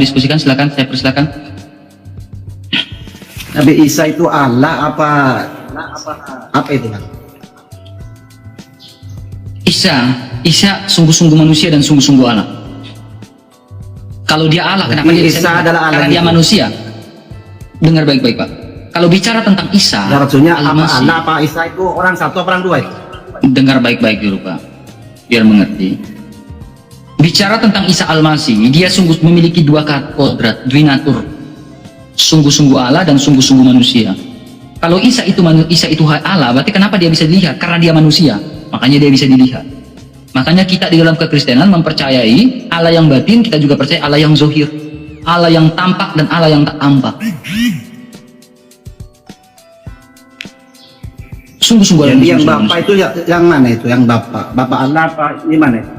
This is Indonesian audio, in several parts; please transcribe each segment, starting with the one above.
mau diskusikan silakan, saya persilakan. Nabi Isa itu Allah apa itu kan? Isa sungguh-sungguh manusia dan sungguh-sungguh Allah. Kalau dia Allah, kenapa dia bisa? Adalah Allah? Karena dia manusia. Dengar baik-baik Pak. Kalau bicara tentang Isa, Ya, maksudnya apa Allah apa Isa itu orang satu apa orang dua itu? Dengar baik-baik dulu Pak, biar mengerti. Bicara tentang Isa Al-Masih, dia sungguh memiliki dua kodrat, dwinatur. Sungguh-sungguh Allah dan sungguh-sungguh manusia. Kalau Isa itu Allah, berarti kenapa dia bisa dilihat? Karena dia manusia, makanya dia bisa dilihat. Makanya kita di dalam kekristenan mempercayai Allah yang batin, kita juga percaya Allah yang zohir, Allah yang tampak dan Allah yang tak tampak. Sungguh-sungguh Jadi yang Bapak itu yang mana itu? Yang Bapak Allah apa ini mana itu?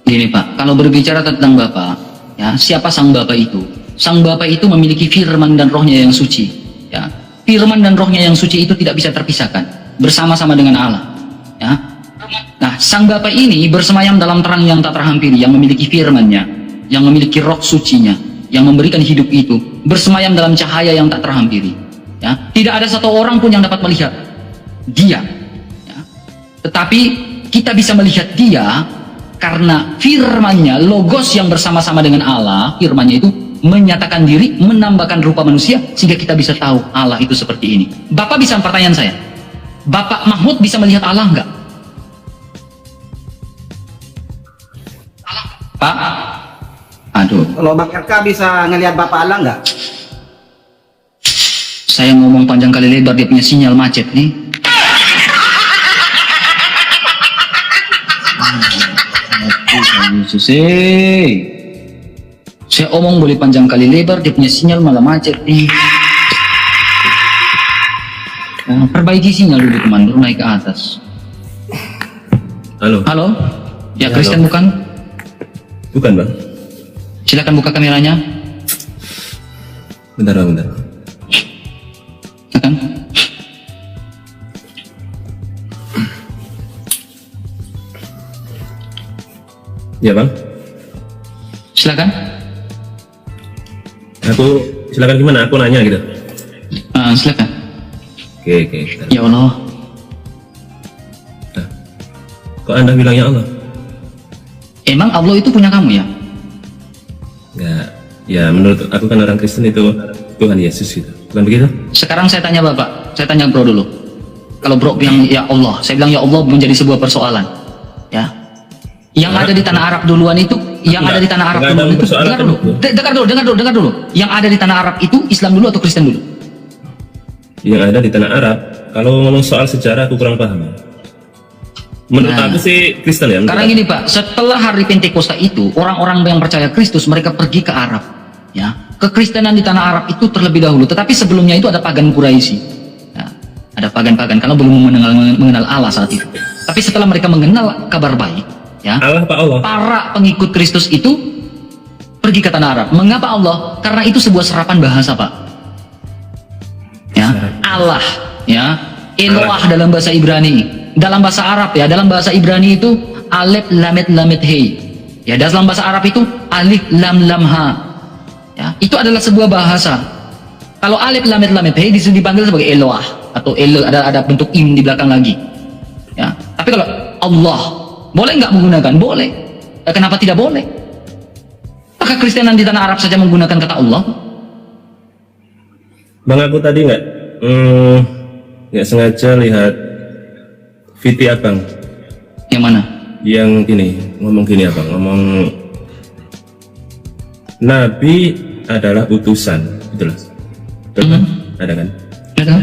Gini Pak, kalau berbicara tentang Bapak, ya siapa sang Bapak itu? Sang Bapa itu memiliki firman dan rohnya yang suci. Ya. Firman dan rohnya yang suci itu tidak bisa terpisahkan. Bersama-sama dengan Allah. Ya. Nah, sang Bapa ini bersemayam dalam terang yang tak terhampiri. Yang memiliki firmannya. Yang memiliki roh sucinya. Yang memberikan hidup itu. Bersemayam dalam cahaya yang tak terhampiri. Ya. Tidak ada satu orang pun yang dapat melihat dia. Ya. Tetapi kita bisa melihat dia karena firmannya, logos yang bersama-sama dengan Allah, firmannya itu menyatakan diri, menambahkan rupa manusia, sehingga kita bisa tahu Allah itu seperti ini. Bapak bisa pertanyaan saya, Bapak Mahmud bisa melihat Allah enggak? Pak? Aduh. Kalau Bang RK bisa ngelihat Bapak Allah nggak? Saya ngomong panjang kali lebar, dia punya sinyal macet nih. Saya omong boleh panjang kali lebar, dia punya sinyal malah macet nih. Perbaiki sinyal dulu teman, baru naik ke atas. Halo. Halo? Ya, Ya, Kristen halo. bukan? Bukan bang. Silakan buka kameranya. Bentar bang, bentar. Silakan. Ya bang. Silakan. Silakan gimana? Aku nanya gitu. Silakan. Oke. Bentar. Ya Allah. Nah, kok Anda bilangnya Allah? Emang Allah itu punya kamu ya? Enggak. Ya menurut aku kan orang Kristen itu Tuhan Yesus gitu. Bukan begitu? Sekarang saya tanya Bapak, saya tanya Bro dulu. Kalau Bro bilang ya Allah, saya bilang ya Allah menjadi sebuah persoalan. Ya. Yang ada di tanah Arab duluan itu, yang ada di tanah Arab duluan itu, dengar dulu. Yang ada di tanah Arab itu Islam dulu atau Kristen dulu? Yang ada di tanah Arab. Kalau ngomong soal sejarah aku kurang paham. Menurut aku sih Kristen ya. Karena gini Pak, setelah hari Pentakosta itu, orang-orang yang percaya Kristus mereka pergi ke Arab. Ya, kekristenan di tanah Arab itu terlebih dahulu. Tetapi sebelumnya itu ada pagan Quraisy. Ya, ada pagan-pagan karena belum mengenal Allah saat itu. Tapi setelah mereka mengenal kabar baik, ya, Allah Pak Allah. para pengikut Kristus itu pergi ke tanah Arab. Mengapa Allah? Karena itu sebuah serapan bahasa Pak. Ya, Allah, ya, Eloah dalam bahasa Ibrani. Dalam bahasa Arab ya, dalam bahasa Ibrani itu alif lamet lamet hei. Ya, dalam bahasa Arab itu alif lam lam ha. Ya, itu adalah sebuah bahasa. Kalau alif lamet lamet hei dipanggil sebagai Eloah atau ada bentuk im di belakang lagi. Ya, tapi kalau Allah boleh nggak menggunakan? Boleh. Kenapa tidak boleh? Maka Kristenan di tanah Arab saja menggunakan kata Allah. Bang aku tadi nggak sengaja lihat VT abang. Yang mana? Yang gini, ngomong gini abang, ngomong Nabi adalah utusan, betul lah. Betul kan? Ada kan? Ada.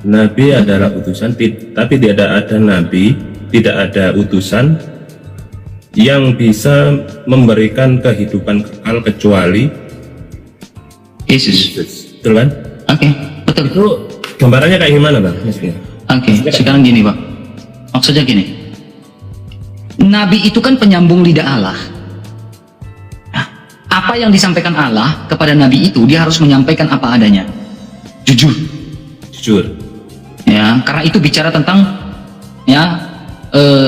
Nabi adalah utusan, tapi tidak ada nabi, tidak ada utusan yang bisa memberikan kehidupan kekal kecuali Yesus. betul kan? Oke, betul. Itu gambarannya kayak gimana bang? Maksudnya? Oke, sekarang gini Pak. Maksudnya gini. Nabi itu kan penyambung lidah Allah. Nah, apa yang disampaikan Allah kepada Nabi itu, dia harus menyampaikan apa adanya. Jujur. Jujur. Ya, karena itu bicara tentang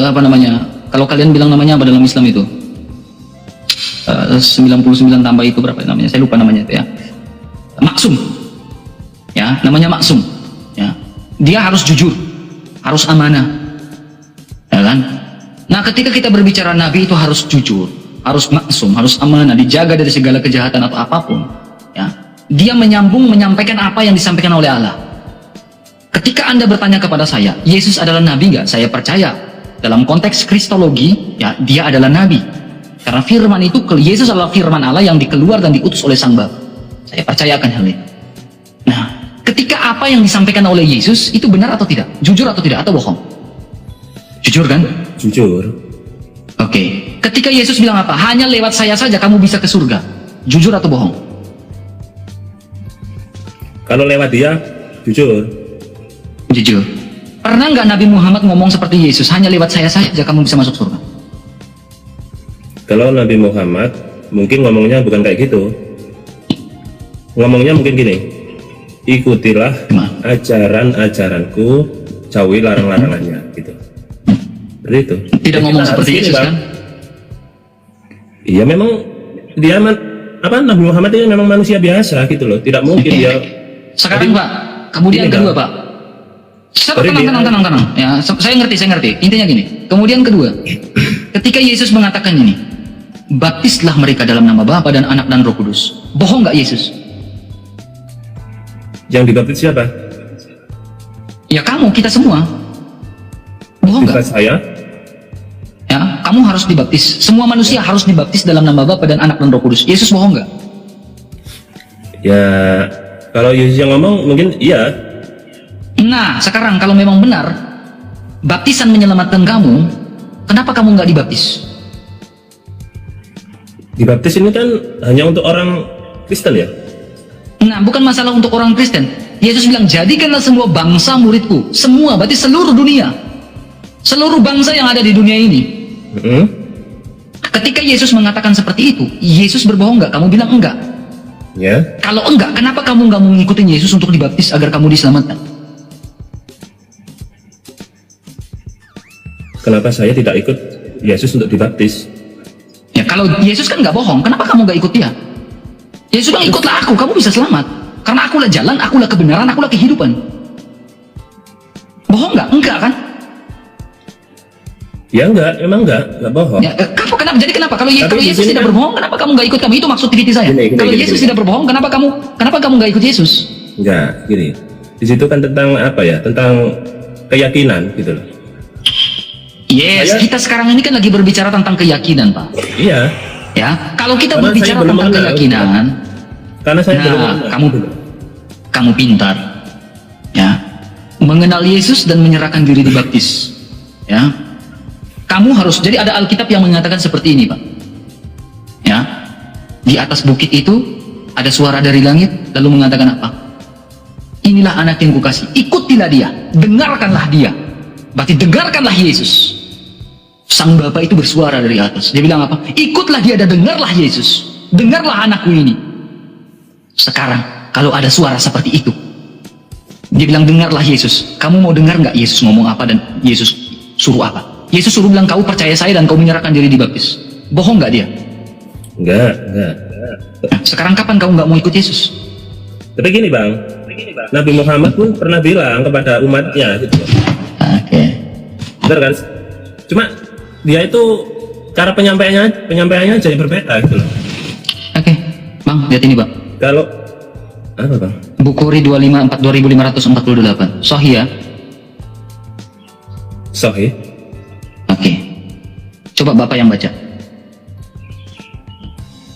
apa namanya? Kalau kalian bilang namanya apa dalam Islam itu? 99 tambah itu berapa namanya? Saya lupa namanya itu ya. Maksum. Ya, namanya maksum. Ya. Dia harus jujur, harus amanah. Ya kan? Nah, ketika kita berbicara nabi itu harus jujur, harus maksum, harus amanah, dijaga dari segala kejahatan atau apapun. Ya. Dia menyampaikan apa yang disampaikan oleh Allah. Ketika Anda bertanya kepada saya, Yesus adalah nabi nggak? Saya percaya. Dalam konteks kristologi, ya, dia adalah nabi. Karena firman itu, Yesus adalah firman Allah yang dikeluar dan diutus oleh Sang Bapa. Saya percayakan hal ini. Nah, ketika apa yang disampaikan oleh Yesus itu benar atau tidak? Jujur atau tidak? Atau bohong? Jujur kan? Jujur. Oke. Ketika Yesus bilang apa? Hanya lewat saya saja kamu bisa ke surga. Jujur atau bohong? Kalau lewat dia, jujur. Jujur. Pernah nggak Nabi Muhammad ngomong seperti Yesus? Hanya lewat saya saja kamu bisa masuk surga. Kalau Nabi Muhammad mungkin ngomongnya bukan kayak gitu. Ngomongnya mungkin gini, ikutilah ajaran-ajaranku, jauhi larang-larangannya, gitu. Seperti itu. Tidak ngomong seperti gini, Yesus Bang. kan? Iya, memang dia Nabi Muhammad itu memang manusia biasa gitu loh. Tidak mungkin dia. Sekarang Jadi, Pak, kemudian gini, kedua Bang. Pak. Tenang. Ya, saya ngerti. Intinya gini. Kemudian kedua, ketika Yesus mengatakan ini, baptislah mereka dalam nama Bapa dan Anak dan Roh Kudus. Bohong nggak Yesus? Yang dibaptis siapa? Ya kamu, kita semua. Bohong Bukan nggak? saya. Ya, kamu harus dibaptis. Semua manusia harus dibaptis dalam nama Bapa dan Anak dan Roh Kudus. Yesus bohong nggak? Ya, kalau Yesus yang ngomong mungkin iya. Nah, sekarang kalau memang benar baptisan menyelamatkan kamu, kenapa kamu nggak dibaptis? Dibaptis ini kan hanya untuk orang Kristen ya. Nah, bukan masalah untuk orang Kristen. Yesus bilang, jadikanlah semua bangsa muridku. Semua, berarti seluruh dunia. Seluruh bangsa yang ada di dunia ini. Ketika Yesus mengatakan seperti itu, Yesus berbohong nggak? Kamu bilang enggak. Ya. Kalau enggak, kenapa kamu nggak mau ngikutin Yesus untuk dibaptis agar kamu diselamatkan? Kenapa saya tidak ikut Yesus untuk dibaptis? Ya, kalau Yesus kan nggak bohong, kenapa kamu nggak ikut dia? Yesus bilang, ikutlah aku, kamu bisa selamat. Karena akulah jalan, akulah kebenaran, akulah kehidupan. Bohong nggak? Enggak kan? Ya enggak, emang enggak bohong. Ya, kenapa? Jadi kenapa? Kalau Tapi di Yesus sini tidak kan- berbohong, kenapa kamu nggak ikut kami? Itu maksud titik saya. Kalau Yesus tidak berbohong, kenapa kamu nggak ikut Yesus? Enggak, gini. Di situ kan tentang apa ya? Tentang keyakinan gitu loh. Yes, kita sekarang ini kan lagi berbicara tentang keyakinan, Pak. Iya. Ya, kalau kita Karena berbicara saya belum tentang mengenal. keyakinan, Karena saya belum nah, mengenal. kamu pintar, ya, mengenal Yesus dan menyerahkan diri dibaptis, ya. Kamu harus, jadi ada Alkitab yang mengatakan seperti ini, Pak. Ya, di atas bukit itu ada suara dari langit, lalu mengatakan apa? Inilah anak yang kukasih, ikutilah dia, dengarkanlah dia. Berarti dengarkanlah Yesus. Sang Bapa itu bersuara dari atas. Dia bilang apa? Ikutlah dia dan dengarlah Yesus. Dengarlah anakku ini. Sekarang, kalau ada suara seperti itu, dia bilang dengarlah Yesus. Kamu mau dengar nggak Yesus ngomong apa dan Yesus suruh apa? Yesus suruh bilang, kau percaya saya dan kau menyerahkan diri dibaptis. Bohong nggak dia? Enggak. Nah, sekarang kapan kamu nggak mau ikut Yesus? Tapi gini bang, Nabi Muhammad pun pernah bilang kepada umatnya gitu. Oke. Benar kan? Cuma dia itu cara penyampaiannya jadi berbeda gitu loh. Oke, Bang, lihat ini, Bang. Kalau apa bang? Bukhari 2548. Sahih ya? Sahih. Oke. Coba Bapak yang baca.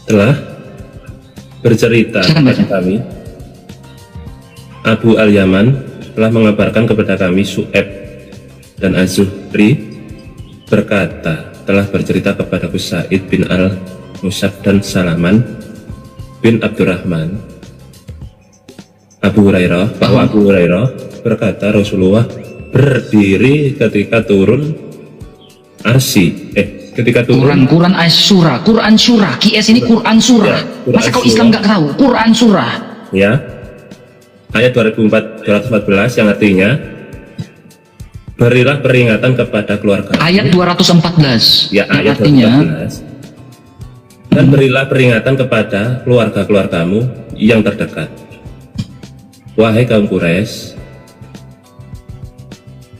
Telah bercerita Silakan baca. kepada kami, Abu Al-Yaman telah mengabarkan kepada kami Su'eb dan Az-Zuhri berkata, telah bercerita kepadaku Sa'id bin Al-Musab dan Salaman bin Abdurrahman Abu Hurairah, bahwa Abu Hurairah berkata Rasulullah berdiri ketika turun arsy, ketika turun Quran Asyura, Quran Surah, QS ini Quran Surah. Ya, Quran Masa kau Surah. Islam nggak tahu? Quran Surah. ya, ayat 214 yang artinya berilah peringatan kepada keluarga. Ayat 214. Ya, yang ayat artinya 214. Dan berilah peringatan kepada keluarga-keluargamu yang terdekat. Wahai kaum Quraisy,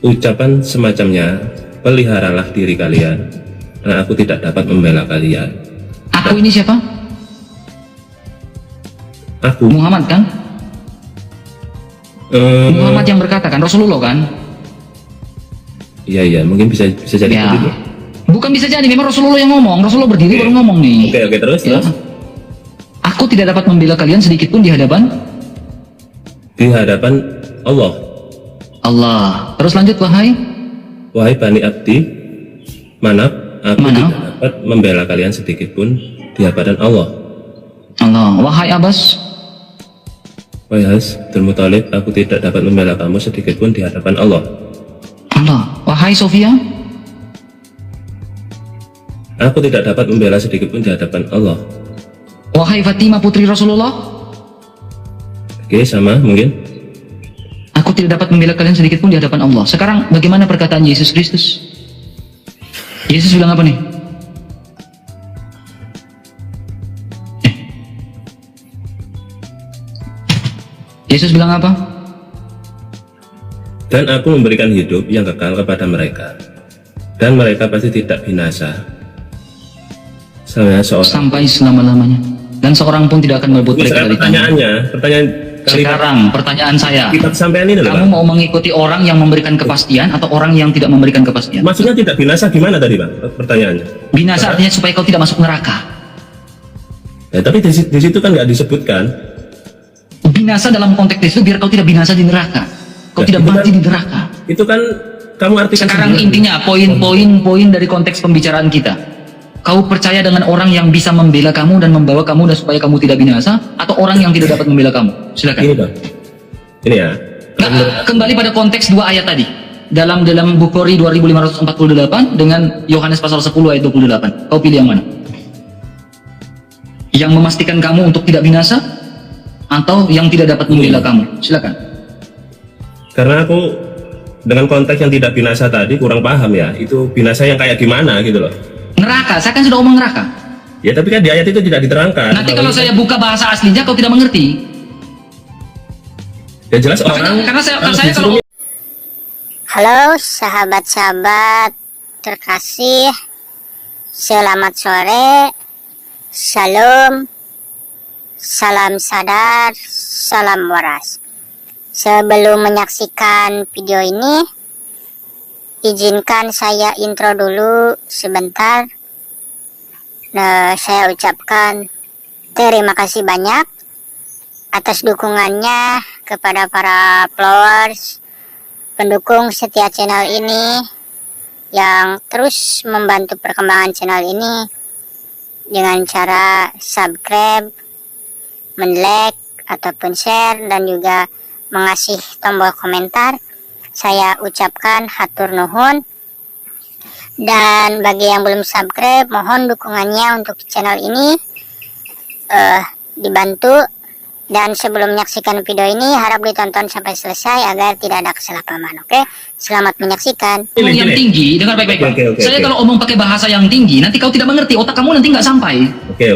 ucapan semacamnya, peliharalah diri kalian, karena aku tidak dapat membela kalian. Aku ini siapa? Aku, Muhammad kan? Muhammad yang berkata kan, Rasulullah kan? iya, mungkin bisa jadi Ya. begitu. Bukan bisa jadi, memang Rasulullah yang ngomong. Rasulullah berdiri baru ngomong nih. Oke, terus, Ya. terus. Aku tidak dapat membela kalian sedikit pun di hadapan Di hadapan Allah, Allah. Terus lanjut, wahai Bani Abdi Manaf, aku Manaf. tidak dapat membela kalian sedikit pun di hadapan Allah. Allah. Wahai Abbas, Wahai Abdul Muthalib, aku tidak dapat membela kamu sedikit pun di hadapan Allah. Allah. Wahai Sofia, Aku tidak dapat membela sedikit pun di hadapan Allah. wahai Fatimah putri Rasulullah, Oke, sama mungkin. aku tidak dapat membela kalian sedikit pun di hadapan Allah. Sekarang bagaimana perkataan Yesus Kristus? Yesus bilang apa nih? Yesus bilang apa? Dan aku memberikan hidup yang kekal kepada mereka, dan mereka pasti tidak binasa Sampai selama-lamanya. Dan seorang pun tidak akan merebut mereka Sekarang dari tangan. pertanyaan Sekarang pertanyaan saya, kitab sampean ini kamu loh, Pak. mau mengikuti orang yang memberikan kepastian atau orang yang tidak memberikan kepastian? Maksudnya tidak binasa gimana tadi, Bang? Pertanyaannya. Binasa artinya supaya kau tidak masuk neraka. Ya, tapi di situ kan nggak disebutkan. Binasa dalam konteks itu biar kau tidak binasa di neraka. Kau Ya, tidak itu mati kan- di neraka. Itu kan kamu artikan Sekarang sendiri. intinya poin-poin dari konteks pembicaraan kita. Kau percaya dengan orang yang bisa membela kamu dan membawa kamu dan supaya kamu tidak binasa, atau orang yang tidak dapat membela kamu? Silakan. Ini, Bang. Ini ya. Nah, kembali pada konteks dua ayat tadi. Dalam Bukhari 2548 dengan Yohanes pasal 10 ayat 28. Kau pilih yang mana? Yang memastikan kamu untuk tidak binasa atau yang tidak dapat membela kamu? Silakan. Karena aku dengan konteks yang tidak binasa tadi kurang paham ya. Itu binasa yang kayak gimana gitu loh. Neraka, saya kan sudah ngomong neraka. Ya tapi kan di ayat itu tidak diterangkan. Nanti kalau saya buka bahasa aslinya kau tidak mengerti. Ya jelas Makanya, orang. karena saya disuruh- kalau Halo sahabat-sahabat terkasih, selamat sore, shalom, salam sadar, salam waras. Sebelum menyaksikan video ini, izinkan saya intro dulu sebentar. Saya ucapkan terima kasih banyak atas dukungannya kepada para followers, pendukung setia channel ini yang terus membantu perkembangan channel ini dengan cara subscribe, men-like ataupun share, dan juga mengasih tombol komentar. Saya ucapkan hatur nuhun. Dan bagi yang belum subscribe, mohon dukungannya untuk channel ini dibantu. Dan sebelum menyaksikan video ini, harap ditonton sampai selesai agar tidak ada kesalahpahaman. Oke, selamat menyaksikan. omong yang tinggi, dengar baik-baik Pak. Oke. Saya kalau omong pakai bahasa yang tinggi, nanti kau tidak mengerti, otak kamu nanti nggak sampai. Oke.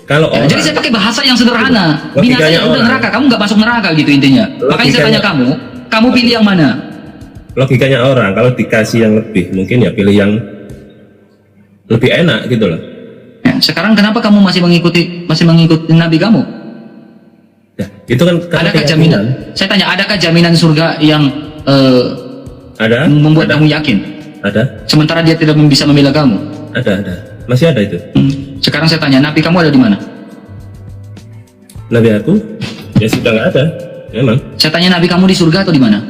Kalau Ya, orang, jadi saya pakai bahasa yang sederhana. Logikanya Binasa ya udah orang. neraka, kamu nggak masuk neraka gitu intinya. Makanya saya tanya kamu pilih yang mana? logikanya orang kalau dikasih yang lebih, mungkin ya pilih yang lebih enak gitu loh. Ya, sekarang kenapa kamu masih mengikuti nabi kamu? Ya, itu kan karena Adakah keyakinan. jaminan? Saya tanya, adakah jaminan surga yang Ada? membuat ada, kamu yakin? ada, Sementara dia tidak bisa membela kamu. ada, masih ada itu. Sekarang saya tanya, nabi kamu ada di mana? Nabi aku ya sudah nggak ada, memang. Saya tanya, nabi kamu di surga atau di mana?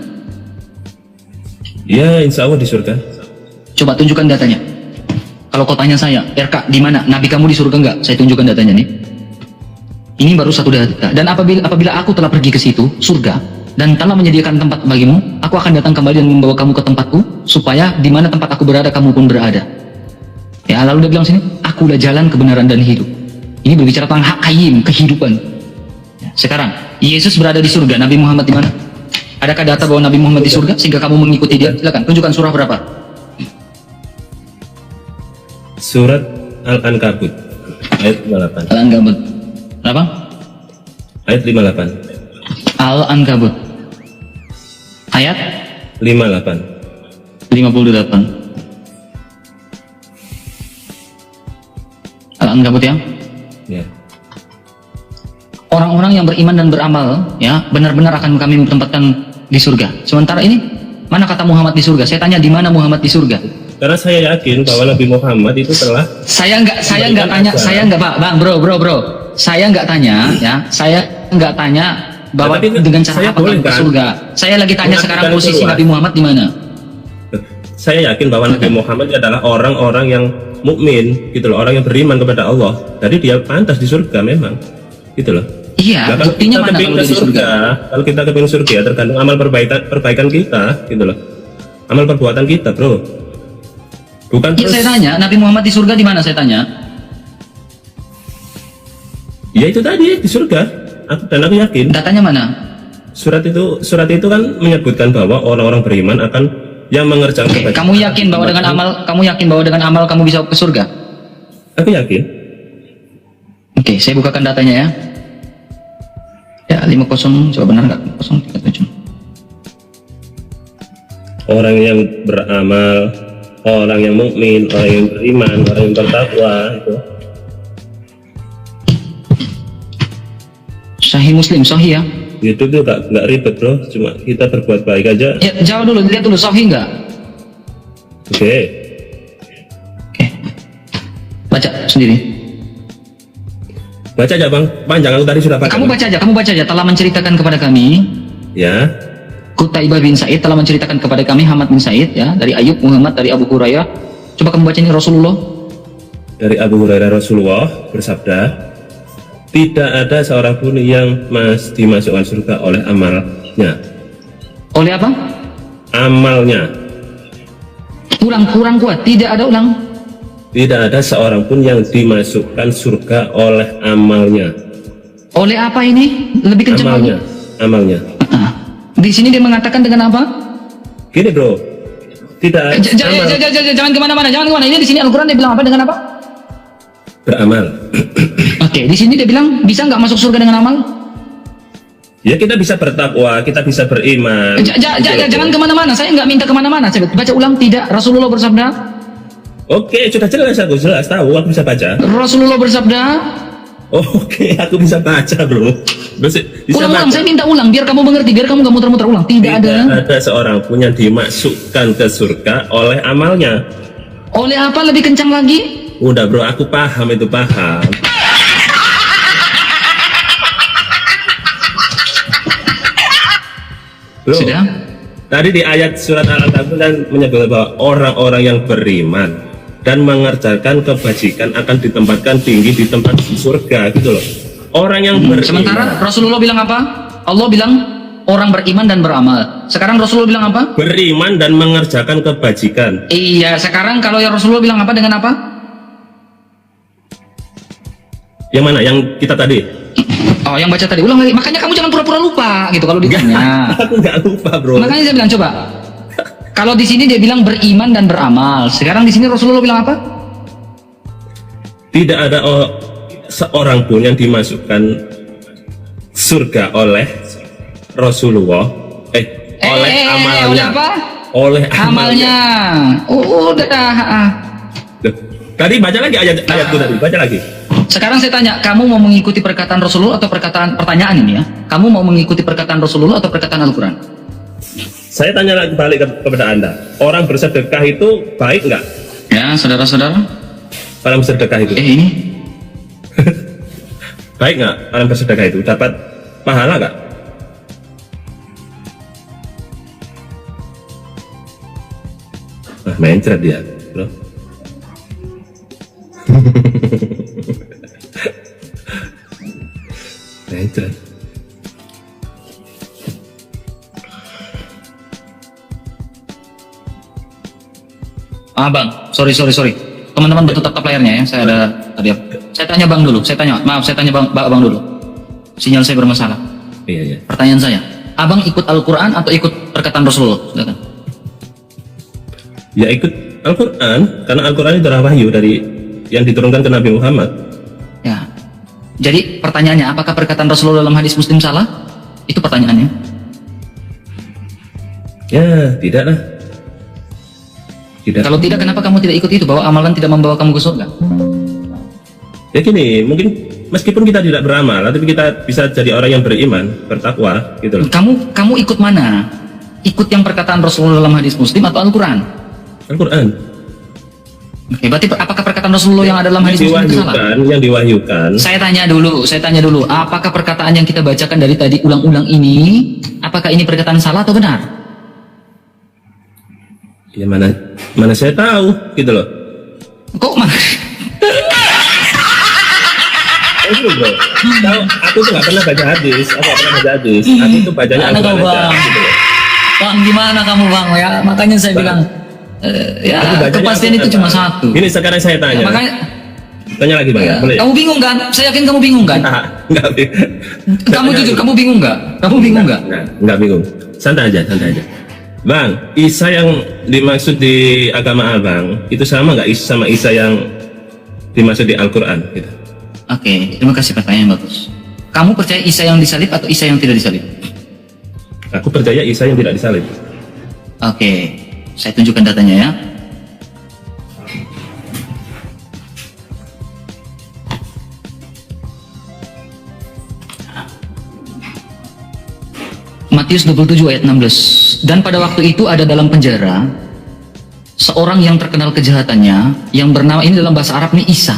Ya insya Allah di surga. Coba tunjukkan datanya. Kalau kau tanya saya, RK di mana? Nabi kamu di surga enggak? Saya tunjukkan datanya nih. Ini baru satu data. Dan apabila aku telah pergi ke situ, surga, dan telah menyediakan tempat bagimu, aku akan datang kembali dan membawa kamu ke tempatku, supaya di mana tempat aku berada, kamu pun berada. Ya, lalu dia bilang sini, akulah jalan, kebenaran, dan hidup. Ini berbicara tentang hak qayyim, kehidupan. Ya, sekarang, Yesus berada di surga, Nabi Muhammad di mana? Adakah data bahwa Nabi Muhammad di surga sehingga kamu mengikuti dia? Silakan, tunjukkan surah berapa? Surat Al-Ankabut. Ayat 58. Al-Ankabut. Apa? Ayat 58. Al-Ankabut. Ayat 58. 58. Al-Ankabut ya. Ya. Orang-orang yang beriman dan beramal ya benar-benar akan kami tempatkan di surga. Sementara ini mana kata Muhammad di surga? Saya tanya di mana Muhammad di surga? Karena saya yakin bahwa Nabi Muhammad itu telah Saya nggak tanya, saya nggak Bang, bro. Saya nggak tanya ya. Saya nggak tanya bahwa Tapi dengan cara saya apa boleh, kamu ke kan? surga. Saya lagi tanya Bukan sekarang dari posisi keluar. Nabi Muhammad di mana? saya yakin bahwa Nabi Muhammad adalah orang-orang yang mukmin gitu loh, orang yang beriman kepada Allah. Jadi dia pantas di surga memang. Gitu loh. Iya, Nah, kalau buktinya kita mana kepingin kalau ke dia di surga? Kalau kita kepingin surga ya tergantung amal perbaikan kita gitu loh. Amal perbuatan kita, Bro. Bukan Iya, terus saya tanya, Nabi Muhammad di surga di mana saya tanya? ya itu tadi di surga. Dan aku yakin Datanya mana? surat itu kan menyebutkan bahwa orang-orang beriman akan yang mengerjakan kebaikan. Kamu yakin bahwa dengan amal kamu bisa ke surga? Aku yakin. Oke, saya bukakan datanya ya. Ya, 50, coba benar nggak? 037. Orang yang beramal, orang yang mukmin, orang yang beriman, orang yang bertakwa itu. Sahih Muslim, sahih ya. Hidup itu nggak ribet, Bro. Cuma kita berbuat baik aja. Ya, jawab dulu, lihat dulu sahih nggak? Oke. Oke. Baca sendiri. Baca aja, Bang. Panjang aku tadi sudah baca. Kamu Bang. baca aja. Telah menceritakan kepada kami, Ya. Qutaibah bin Sa'id telah menceritakan kepada kami, Hamad bin Sa'id ya, dari Ayub Muhammad dari Abu Hurairah. Coba kamu baca ini Rasulullah. Dari Abu Hurairah Rasulullah bersabda, tidak ada seorang pun yang dimasukkan surga oleh amalnya. Oleh apa? Amalnya. Kurang kuat. Tidak ada ulang. Tidak ada seorang pun yang dimasukkan surga oleh amalnya. Oleh apa ini? Lebih kencang lagi. Amalnya. Ah. Di sini dia mengatakan dengan apa? Gini, Bro. Tidak Jangan kemana-mana. Ini di sini Al-Quran dia bilang apa? Dengan apa? beramal. Oke, di sini dia bilang bisa nggak masuk surga dengan amal? Ya kita bisa bertakwa, kita bisa beriman. Jangan kemana-mana. Saya nggak minta kemana-mana. Saya baca ulang tidak. Rasulullah bersabda. Oke, sudah jelas aku tahu, aku bisa baca. Rasulullah bersabda. Oke, aku bisa baca, Bro. Bisa Ulang, saya minta ulang biar kamu mengerti, biar kamu nggak muter-muter ulang. Tidak ada seorang pun yang dimasukkan ke surga oleh amalnya. Oleh apa? Lebih kencang lagi? Udah, Bro, aku paham itu paham. Bro, Sudah? tadi di ayat surat Al-Ankabut kan menyebut bahwa orang-orang yang beriman dan mengerjakan kebajikan akan ditempatkan tinggi di tempat di surga gitu loh. Orang yang beriman. Sementara Rasulullah bilang apa? Allah bilang orang beriman dan beramal. Sekarang Rasulullah bilang apa? Beriman dan mengerjakan kebajikan. Iya, sekarang kalau yang Rasulullah bilang apa dengan apa? Yang mana? Yang kita tadi? Oh, yang baca tadi. Ulang lagi. Makanya kamu jangan pura-pura lupa gitu kalau ditanya. Aku nggak lupa, Bro. Makanya saya bilang coba. Kalau di sini dia bilang beriman dan beramal. Sekarang di sini Rasulullah bilang apa? Tidak ada seorang pun yang dimasukkan surga oleh Rasulullah oleh amalnya. Oleh apa? Oleh Amalnya. Oh, udah. Loh, tadi baca lagi ayat itu tadi, baca lagi. Sekarang saya tanya, kamu mau mengikuti perkataan Rasulullah atau pertanyaan ini ya? Kamu mau mengikuti perkataan Rasulullah atau perkataan Al-Quran? Saya tanya lagi balik kepada Anda. Orang bersedekah itu baik nggak? Ya, saudara-saudara. Orang bersedekah itu Ini baik nggak? Orang bersedekah itu dapat pahala nggak? Mencret dia, Bro. Mencret. Bang, sorry. Teman-teman betul tetap layarnya ya. Saya ada tadi. Saya tanya Bang dulu. Saya tanya Bang dulu. Sinyal saya bermasalah. Iya. Pertanyaan saya, Abang ikut Al-Quran atau ikut perkataan Rasulullah? Silakan. Ya ikut Al-Quran, karena Al-Quran itu adalah wahyu dari yang diturunkan ke Nabi Muhammad. Ya. Jadi pertanyaannya, apakah perkataan Rasulullah dalam hadis Muslim salah? Itu pertanyaannya. Ya, tidak lah. Tidak. Kalau tidak, kenapa kamu tidak ikut itu, bahwa amalan tidak membawa kamu ke surga? Ya gini, mungkin meskipun kita tidak beramal, tapi kita bisa jadi orang yang beriman, bertakwa, gitu loh. Kamu ikut mana? Ikut yang perkataan Rasulullah dalam hadis Muslim atau Al-Quran? Al-Quran. Oke, berarti apakah perkataan Rasulullah yang ada dalam hadis Muslim itu salah? Yang diwahyukan. Saya tanya dulu, apakah perkataan yang kita bacakan dari tadi ulang-ulang ini, apakah ini perkataan salah atau benar? Ya mana saya tahu, gitu loh. Kok mana? Itu bro, tahu, aku tuh nggak pernah baca hadis, aku tuh bacanya Mana Al-Quran kau, aja, Bang? gitu loh. Bang, gimana kamu Bang? Ya, makanya saya bilang, ya Aku bacanya kepastian itu Al-Quran, cuma Bang. satu. Ini sekarang saya tanya, Ya, makanya, tanya lagi bang, ya, boleh? kamu bingung kan? Saya yakin kamu bingung kan? Nggak, Kamu jujur, kamu bingung nggak? Kamu bingung nggak? nggak bingung. Santai aja. Bang, Isa yang dimaksud di agama abang itu sama nggak sama Isa yang dimaksud di Al-Quran? Gitu. Oke, terima kasih pertanyaan yang bagus. Kamu percaya Isa yang disalib atau Isa yang tidak disalib? Aku percaya Isa yang tidak disalib. Oke, saya tunjukkan datanya ya. Matius 27 ayat 16. Dan pada waktu itu ada dalam penjara seorang yang terkenal kejahatannya, yang bernama, ini dalam bahasa Arab nih, Isa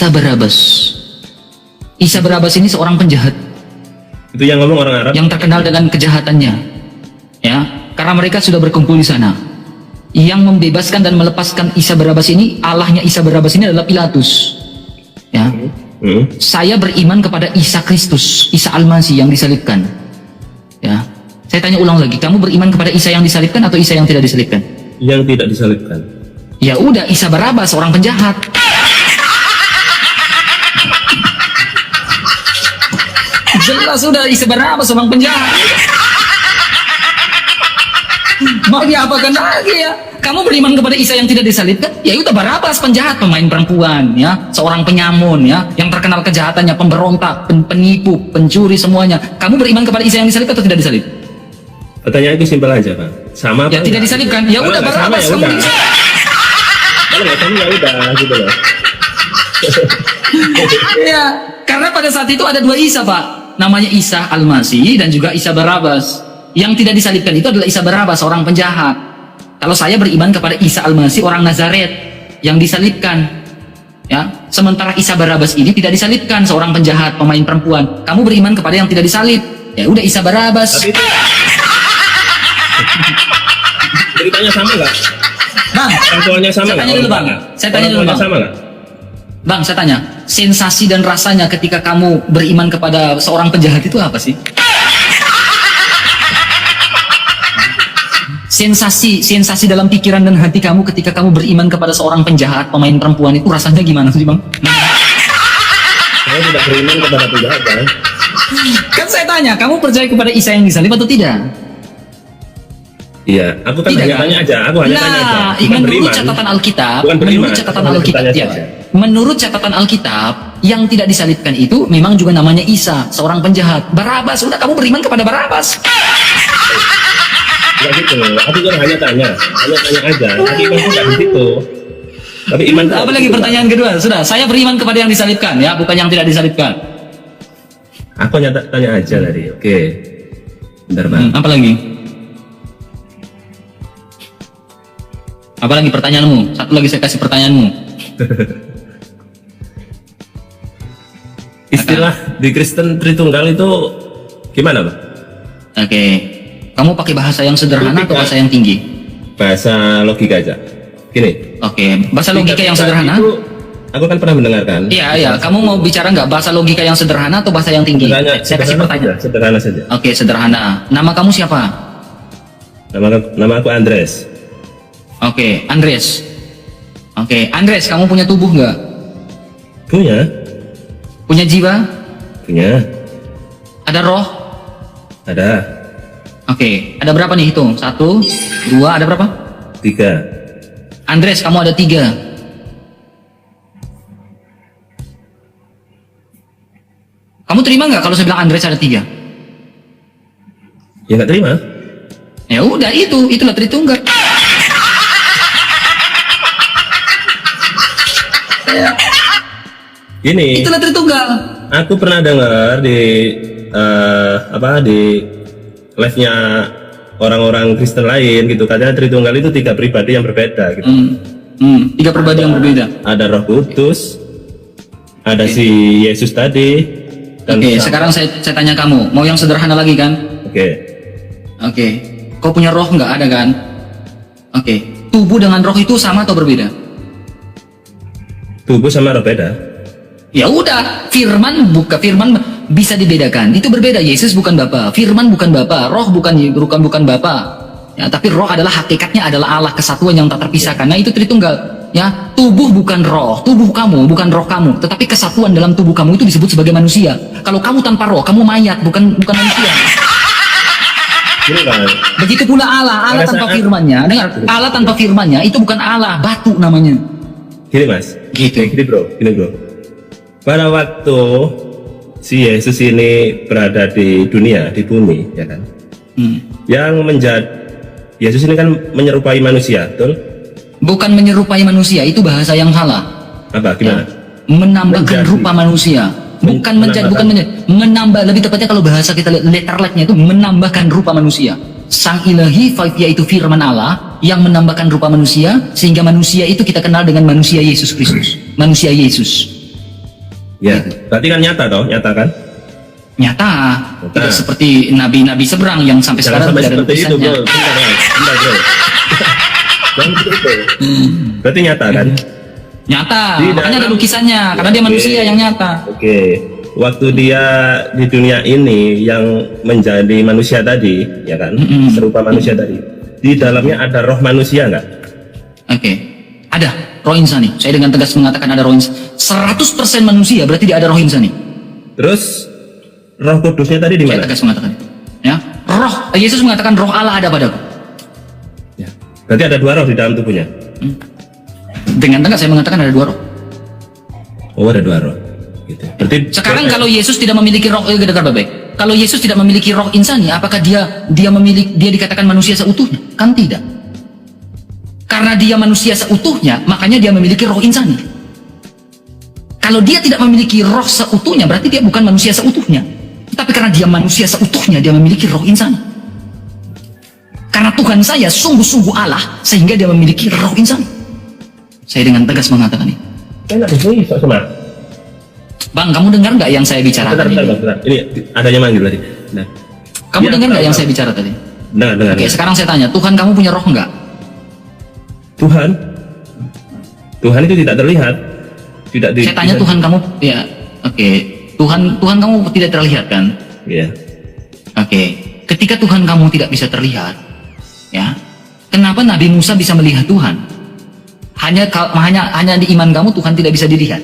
Barabas. Isa Barabas ini seorang penjahat Itu yang ngomong orang Arab. yang terkenal dengan kejahatannya, ya, karena mereka sudah berkumpul di sana. Yang membebaskan dan melepaskan Isa Barabas ini, Allahnya Isa Barabas ini adalah Pilatus, ya. Saya beriman kepada Isa Kristus, Isa Al-Masih yang disalibkan, ya. Saya tanya ulang lagi, kamu beriman kepada Isa yang disalibkan atau Isa yang tidak disalibkan? Yang tidak disalibkan. Ya udah, Isa Barabas orang penjahat. Jelas sudah, Isa Barabas orang penjahat. Mau diapakan lagi ya? Kamu beriman kepada Isa yang tidak disalibkan? Ya udah, Barabas penjahat, pemain perempuan, ya, seorang penyamun, ya, yang terkenal kejahatannya, pemberontak, penipu, pencuri, semuanya. Kamu beriman kepada Isa yang disalibkan atau tidak disalib? Pertanyaanku simpel aja bang. Sama apa? Ya tidak disalibkan. Ya Kalau udah, nggak sama, Barabas ya kamu udah. disalib. Kalau nggak sama ya udah, gitu loh. Iya, karena pada saat itu ada dua Isa, Pak. Namanya Isa Al-Masih dan juga Isa Barabas. Yang tidak disalibkan itu adalah Isa Barabas, orang penjahat. Kalau saya beriman kepada Isa Al-Masih, orang Nazaret yang disalibkan, ya. Sementara Isa Barabas ini tidak disalibkan, seorang penjahat, pemain perempuan. Kamu beriman kepada yang tidak disalib. Ya udah, Isa Barabas. Tapi itu ceritanya sama nggak? Bang, Rangkulannya sama saya nggak? tanya dulu, Bang. Saya tanya dulu, Bang. Sama nggak? Bang, saya tanya, sensasi dan rasanya ketika kamu beriman kepada seorang penjahat itu apa sih? Sensasi dalam pikiran dan hati kamu ketika kamu beriman kepada seorang penjahat, pemain perempuan, itu rasanya gimana sih, Bang? Saya tidak beriman kepada penjahat kan? Kan saya tanya, kamu percaya kepada Isa yang disalib atau tidak? Iya, aku kan Tidak, hanya kan? tanya aja. Aku hanya tanya aja. Bukan menurut beriman. catatan Alkitab, Bukan beriman. menurut catatan Aku Alkitab, bertanya ya, saja. menurut catatan Alkitab, yang tidak disalibkan itu memang juga namanya Isa, seorang penjahat. Barabas, udah, kamu beriman kepada Barabas. Enggak gitu. Aku kan hanya tanya aja. Tapi imanku nggak di situ. Tapi iman. Apa lagi pertanyaan kedua? Sudah, saya beriman kepada yang disalibkan, ya, bukan yang tidak disalibkan. Aku hanya tanya aja tadi. Oke. Bentar bang. Apa lagi? Apa lagi pertanyaanmu? Satu lagi saya kasih pertanyaanmu. Istilah di Kristen Tritunggal itu gimana bang? Oke. Kamu pakai bahasa yang sederhana atau Logika. bahasa yang tinggi? Bahasa logika aja. Gini. Oke, bahasa logika yang sederhana? Itu, aku kan pernah mendengarkan. Iya, iya. Kamu mau bicara nggak bahasa logika yang sederhana atau bahasa yang tinggi? Saya kasih pertanyaan. Sederhana saja. Oke, sederhana. Nama kamu siapa? Nama aku Andres. Oke, Andres. Oke, Andres, kamu punya tubuh nggak? Punya. Punya jiwa? Punya. Ada roh? Ada. Oke, ada berapa nih, hitung? 1, 2, ada berapa? 3. Andres, kamu ada 3. Kamu terima nggak kalau saya bilang Andreas ada 3? Ya nggak terima. Ya udah, itulah Tritunggal. Gini, Itulah Tritunggal. aku pernah dengar di di live-nya orang-orang Kristen lain gitu, katanya Tritunggal itu 3 pribadi yang berbeda gitu. 3 pribadi yang berbeda. Ada Roh Kudus, ada si Yesus tadi, dan Oke, sekarang saya tanya kamu, mau yang sederhana lagi kan? Oke, kau punya roh nggak? Ada kan? Oke, tubuh dengan roh itu sama atau berbeda? tubuh sama roh beda. Ya udah, firman bisa dibedakan. Itu berbeda. Yesus bukan Bapa, firman bukan Bapa, roh bukan Bapa. Ya, tapi roh adalah hakikatnya adalah Allah, kesatuan yang tak terpisahkan. Nah, itu Tritunggal. Ya, tubuh bukan roh, tubuh kamu bukan roh kamu, tetapi kesatuan dalam tubuh kamu itu disebut sebagai manusia. Kalau kamu tanpa roh, kamu mayat, bukan manusia. Gini kan, Begitu pula Allah tanpa firmannya. Dengar, Allah tanpa firmannya itu bukan Allah, batu namanya. gini mas, Gitu. gini bro. Pada waktu si Yesus ini berada di dunia, di bumi, ya kan, yang Yesus ini kan menyerupai manusia, betul? Bukan menyerupai manusia, itu bahasa yang salah. Apa, gimana? Menambahkan Menjadi. rupa manusia. Bukan menjadi, menambah. Lebih tepatnya kalau bahasa kita letter like-nya itu menambahkan rupa manusia. Sang ilahi, yaitu firman Allah yang menambahkan rupa manusia, sehingga manusia itu kita kenal dengan manusia Yesus Kristus. Manusia Yesus. Ya, berarti kan nyata toh, nyata kan? Nyata. Tidak seperti nabi-nabi seberang yang sampai Jangan sekarang sampai tidak ada seperti itu lukisannya. bro, bentar bro. Jangan seperti itu. Berarti nyata kan? Nyata. Di Makanya ada dalam- lukisannya, karena dia Oke. manusia yang nyata. Oke, waktu dia di dunia ini yang menjadi manusia tadi, ya kan, serupa manusia tadi, di dalamnya ada roh manusia nggak? Oke, ada roh insani. Saya dengan tegas mengatakan ada roh insani. 100% manusia berarti dia ada roh insani. Terus roh kudusnya tadi di Saya mana? tegas mengatakan itu. Ya, roh Yesus mengatakan roh Allah ada padaku. Ya. Berarti ada 2 roh di dalam tubuhnya. Dengan tegas saya mengatakan ada 2 roh. Oh, ada 2 roh. Gitu. Berarti Sekarang kalau Yesus tidak memiliki roh, dengar baik. Kalau Yesus tidak memiliki roh insani, apakah dia dikatakan manusia seutuhnya? Kan tidak. Karena dia manusia seutuhnya, makanya dia memiliki roh insani. Kalau dia tidak memiliki roh seutuhnya, berarti dia bukan manusia seutuhnya. Tapi karena dia manusia seutuhnya, dia memiliki roh insani. Karena Tuhan saya sungguh-sungguh Allah, sehingga dia memiliki roh insani. Saya dengan tegas mengatakan ini. Saya nggak bisa sama. Bang, kamu dengar nggak yang saya bicarakan ini? Bentar. Ini adanya manggil tadi. Nah. Kamu Ya, dengar nggak tahu, yang tahu. saya bicara tadi? Dengar. Oke, sekarang saya tanya, Tuhan kamu punya roh nggak? Tuhan itu tidak terlihat. Saya tanya Tuhan kamu, ya, oke. Tuhan kamu tidak terlihat kan? Iya. Oke. Ketika Tuhan kamu tidak bisa terlihat, ya, kenapa Nabi Musa bisa melihat Tuhan? Hanya di iman kamu Tuhan tidak bisa dilihat.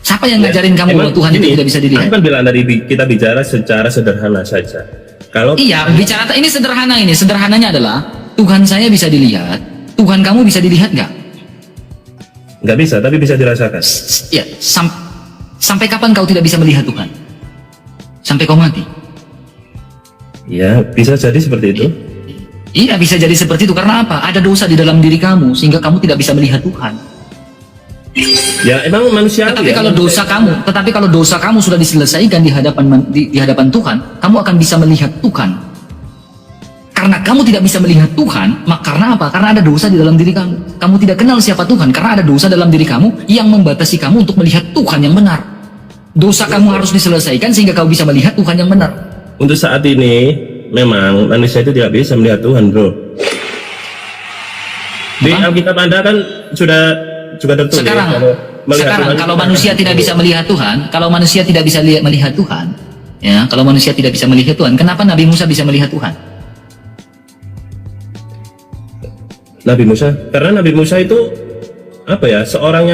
Siapa yang ngajarin kamu bahwa Tuhan itu tidak bisa dilihat? Aku kan bilang dari kita bicara secara sederhana saja. Kalau Iya, bicara ini sederhana ini. Sederhananya adalah Tuhan saya bisa dilihat, Tuhan kamu bisa dilihat nggak? nggak bisa, tapi bisa dirasakan. Ya, sampai kapan kau tidak bisa melihat Tuhan? Sampai kau mati? Ya, bisa jadi seperti itu. Iya, bisa jadi seperti itu. Karena apa? Ada dosa di dalam diri kamu sehingga kamu tidak bisa melihat Tuhan. Ya, emang manusia. Tetapi kalau dosa kamu sudah diselesaikan di hadapan Tuhan, kamu akan bisa melihat Tuhan. Karena kamu tidak bisa melihat Tuhan, maka karena apa? Karena ada dosa di dalam diri kamu. Kamu tidak kenal siapa Tuhan karena ada dosa dalam diri kamu yang membatasi kamu untuk melihat Tuhan yang benar. Dosa kamu harus diselesaikan sehingga kau bisa melihat Tuhan yang benar. Untuk saat ini, memang manusia itu tidak bisa melihat Tuhan, bro. Di Apa? Alkitab Anda kan sudah juga tertulis. Sekarang kalau manusia tidak bisa melihat Tuhan, kalau manusia tidak bisa melihat Tuhan, ya, kalau manusia tidak bisa melihat Tuhan, kenapa Nabi Musa bisa melihat Tuhan? Nabi Musa, karena Nabi Musa itu apa ya, seorang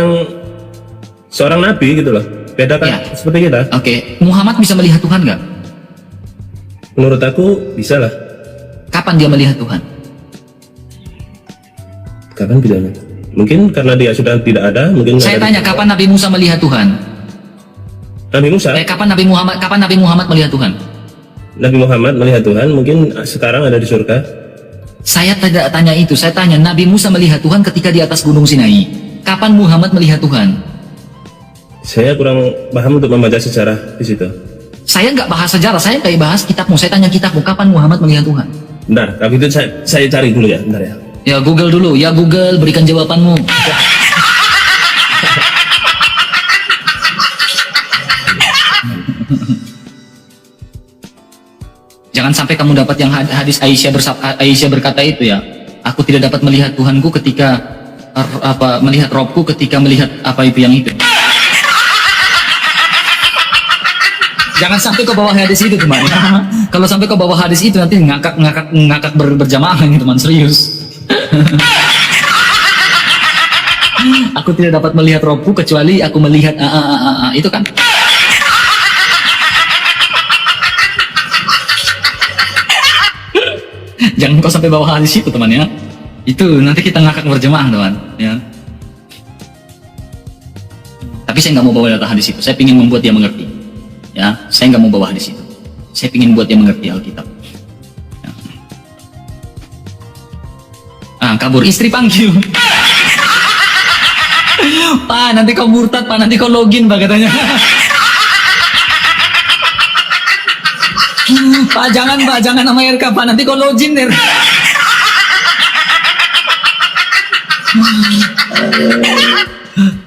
nabi gitu loh, beda kan Ya. seperti kita. Oke, Muhammad bisa melihat Tuhan nggak? Menurut aku bisa lah. Kapan dia melihat Tuhan? Kapan bilangnya? Mungkin karena dia sudah tidak ada, mungkin Saya ada tanya, di- kapan Nabi Musa melihat Tuhan? Nabi Musa, Kapan Nabi Muhammad melihat Tuhan? Nabi Muhammad melihat Tuhan, mungkin sekarang ada di surga. Saya tidak tanya itu, saya tanya Nabi Musa melihat Tuhan ketika di atas gunung Sinai. Kapan Muhammad melihat Tuhan? Saya kurang paham untuk membaca sejarah di situ. Saya nggak bahas sejarah, saya nggak bahas kitabmu. Saya tanya kitabmu, kapan Muhammad melihat Tuhan? Bentar, tapi itu saya cari dulu ya, bentar ya. Ya Google dulu, ya Google berikan jawabanmu. Jangan sampai kamu dapat yang hadis Aisyah berkata itu ya. Aku tidak dapat melihat Tuhanku ketika melihat Robku ketika melihat apa itu yang itu. Jangan sampai kau bawa hadis itu teman. Kalau sampai kau bawa hadis itu nanti ngakak berjamaah ini teman, serius. Aku tidak dapat melihat Robku kecuali aku melihat itu kan. Jangan kau sampai bawa hadis itu teman ya. Itu nanti kita ngakak berjamaah teman ya. Tapi saya nggak mau bawa data hadis itu. Saya ingin membuat dia mengerti. Ya, saya nggak mau bawa hadis itu. Saya ingin buat dia mengerti Alkitab. Ya. Kabur istri panggil. Pak, nanti kau murtad, Pak, nanti kau login, Pak katanya. Pak, jangan nama RK, Pak, nanti kau login, Der.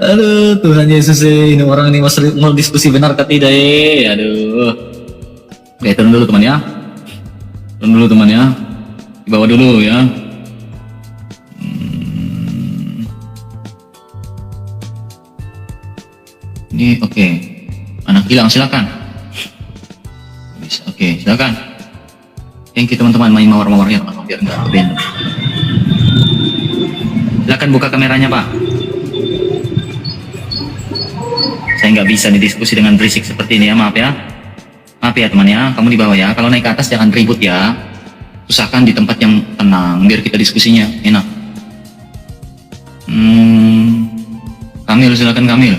Aduh, Tuhan Yesus ini orang ini mau diskusi benar atau tidak aduh. Oke, turun dulu teman ya. Turun dulu teman ya. Dibawa dulu ya. Ini oke. Anak hilang silakan. Bisa, oke, silakan. Thank you teman-teman, main mawar-mawar ya, biar enggak band. Silakan buka kameranya, Pak. Saya nggak bisa nih diskusi dengan berisik seperti ini ya, maaf ya. Maaf ya teman ya, kamu di bawah ya. Kalau naik ke atas jangan ribut ya. Usahakan di tempat yang tenang, biar kita diskusinya enak. Kamil, silakan Kamil.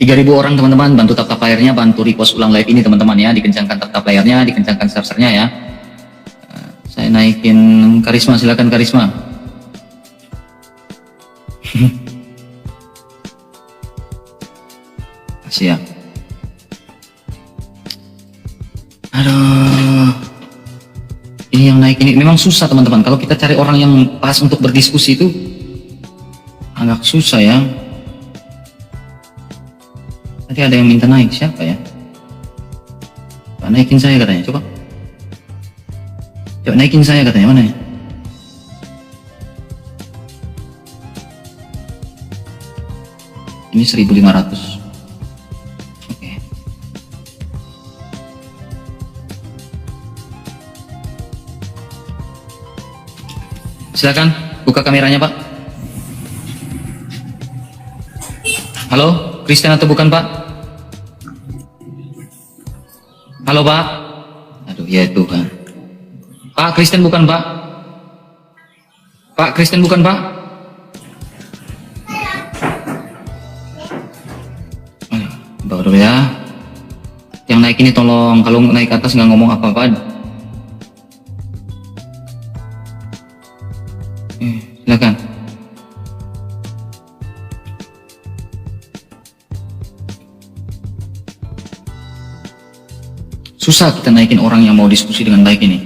Ribu orang teman-teman, bantu tap layarnya, bantu repost ulang live ini teman-teman ya, dikencangkan tap layarnya, dikencangkan servernya ya. Saya naikin Karisma, silakan Karisma. Siap. Aduh, ini yang naik ini memang susah teman-teman. Kalau kita cari orang yang pas untuk berdiskusi itu agak susah ya. Tadi ada yang minta naik, siapa ya? Pak, naikin saya katanya, coba. Coba naikin saya katanya, mana ya? Ini 1.500. Oke. Silakan, buka kameranya Pak. Halo, Kristen atau bukan Pak? Halo Pak. Aduh ya Tuhan. Pak Kristen bukan Pak? Pak Kristen bukan Pak? Bawa dulu ya. Yang naik ini tolong, kalau naik ke atas nggak ngomong apa-apa. Silakan. Susah kita naikin orang yang mau diskusi dengan baik ini.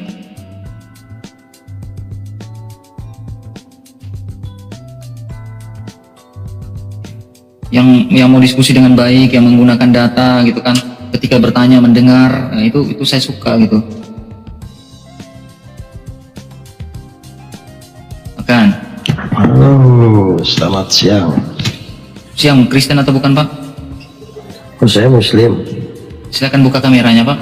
Yang mau diskusi dengan baik, yang menggunakan data gitu kan, ketika bertanya mendengar, nah itu saya suka gitu. Akan. Halo, selamat siang. Siang, Kristen atau bukan Pak? Oh, saya Muslim. Silakan buka kameranya Pak.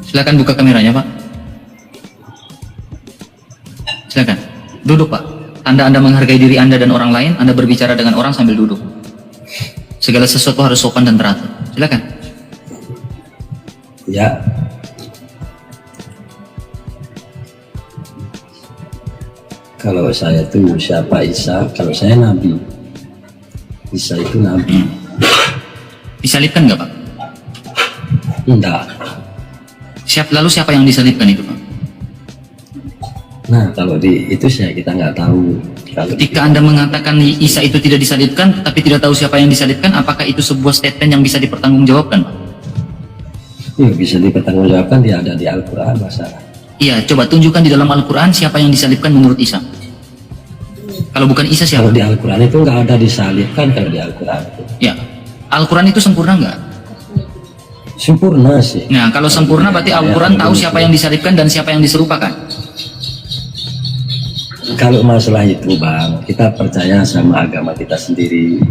Silakan buka kameranya Pak. Silakan. Duduk Pak. Tanda Anda menghargai diri Anda dan orang lain, Anda berbicara dengan orang sambil duduk. Segala sesuatu harus sopan dan teratur. Silakan. Ya. Kalau saya tuh siapa Isa? Kalau saya Nabi. Isa itu Nabi. Disalibkan nggak Pak? Enggak. Lalu siapa yang disalibkan itu Pak? Nah, kalau itu kita nggak tahu. Kalau Ketika Anda mengatakan Isa itu tidak disalibkan, tapi tidak tahu siapa yang disalibkan, apakah itu sebuah statement yang bisa dipertanggungjawabkan Pak? ya, bisa dipertanggungjawabkan, dia ada di Al-Quran masalah. Iya, coba tunjukkan di dalam Al-Quran siapa yang disalibkan menurut Isa. Kalau bukan Isa siapa? Kalau di Al-Quran itu nggak ada disalibkan kalau di Al-Quran itu. Ya, Al-Quran itu sempurna nggak? Sempurna sih. Nah, kalau sempurna berarti Al-Quran tahu siapa yang disalibkan dan siapa yang diserupakan. Kalau masalah itu Bang, kita percaya sama agama kita sendiri.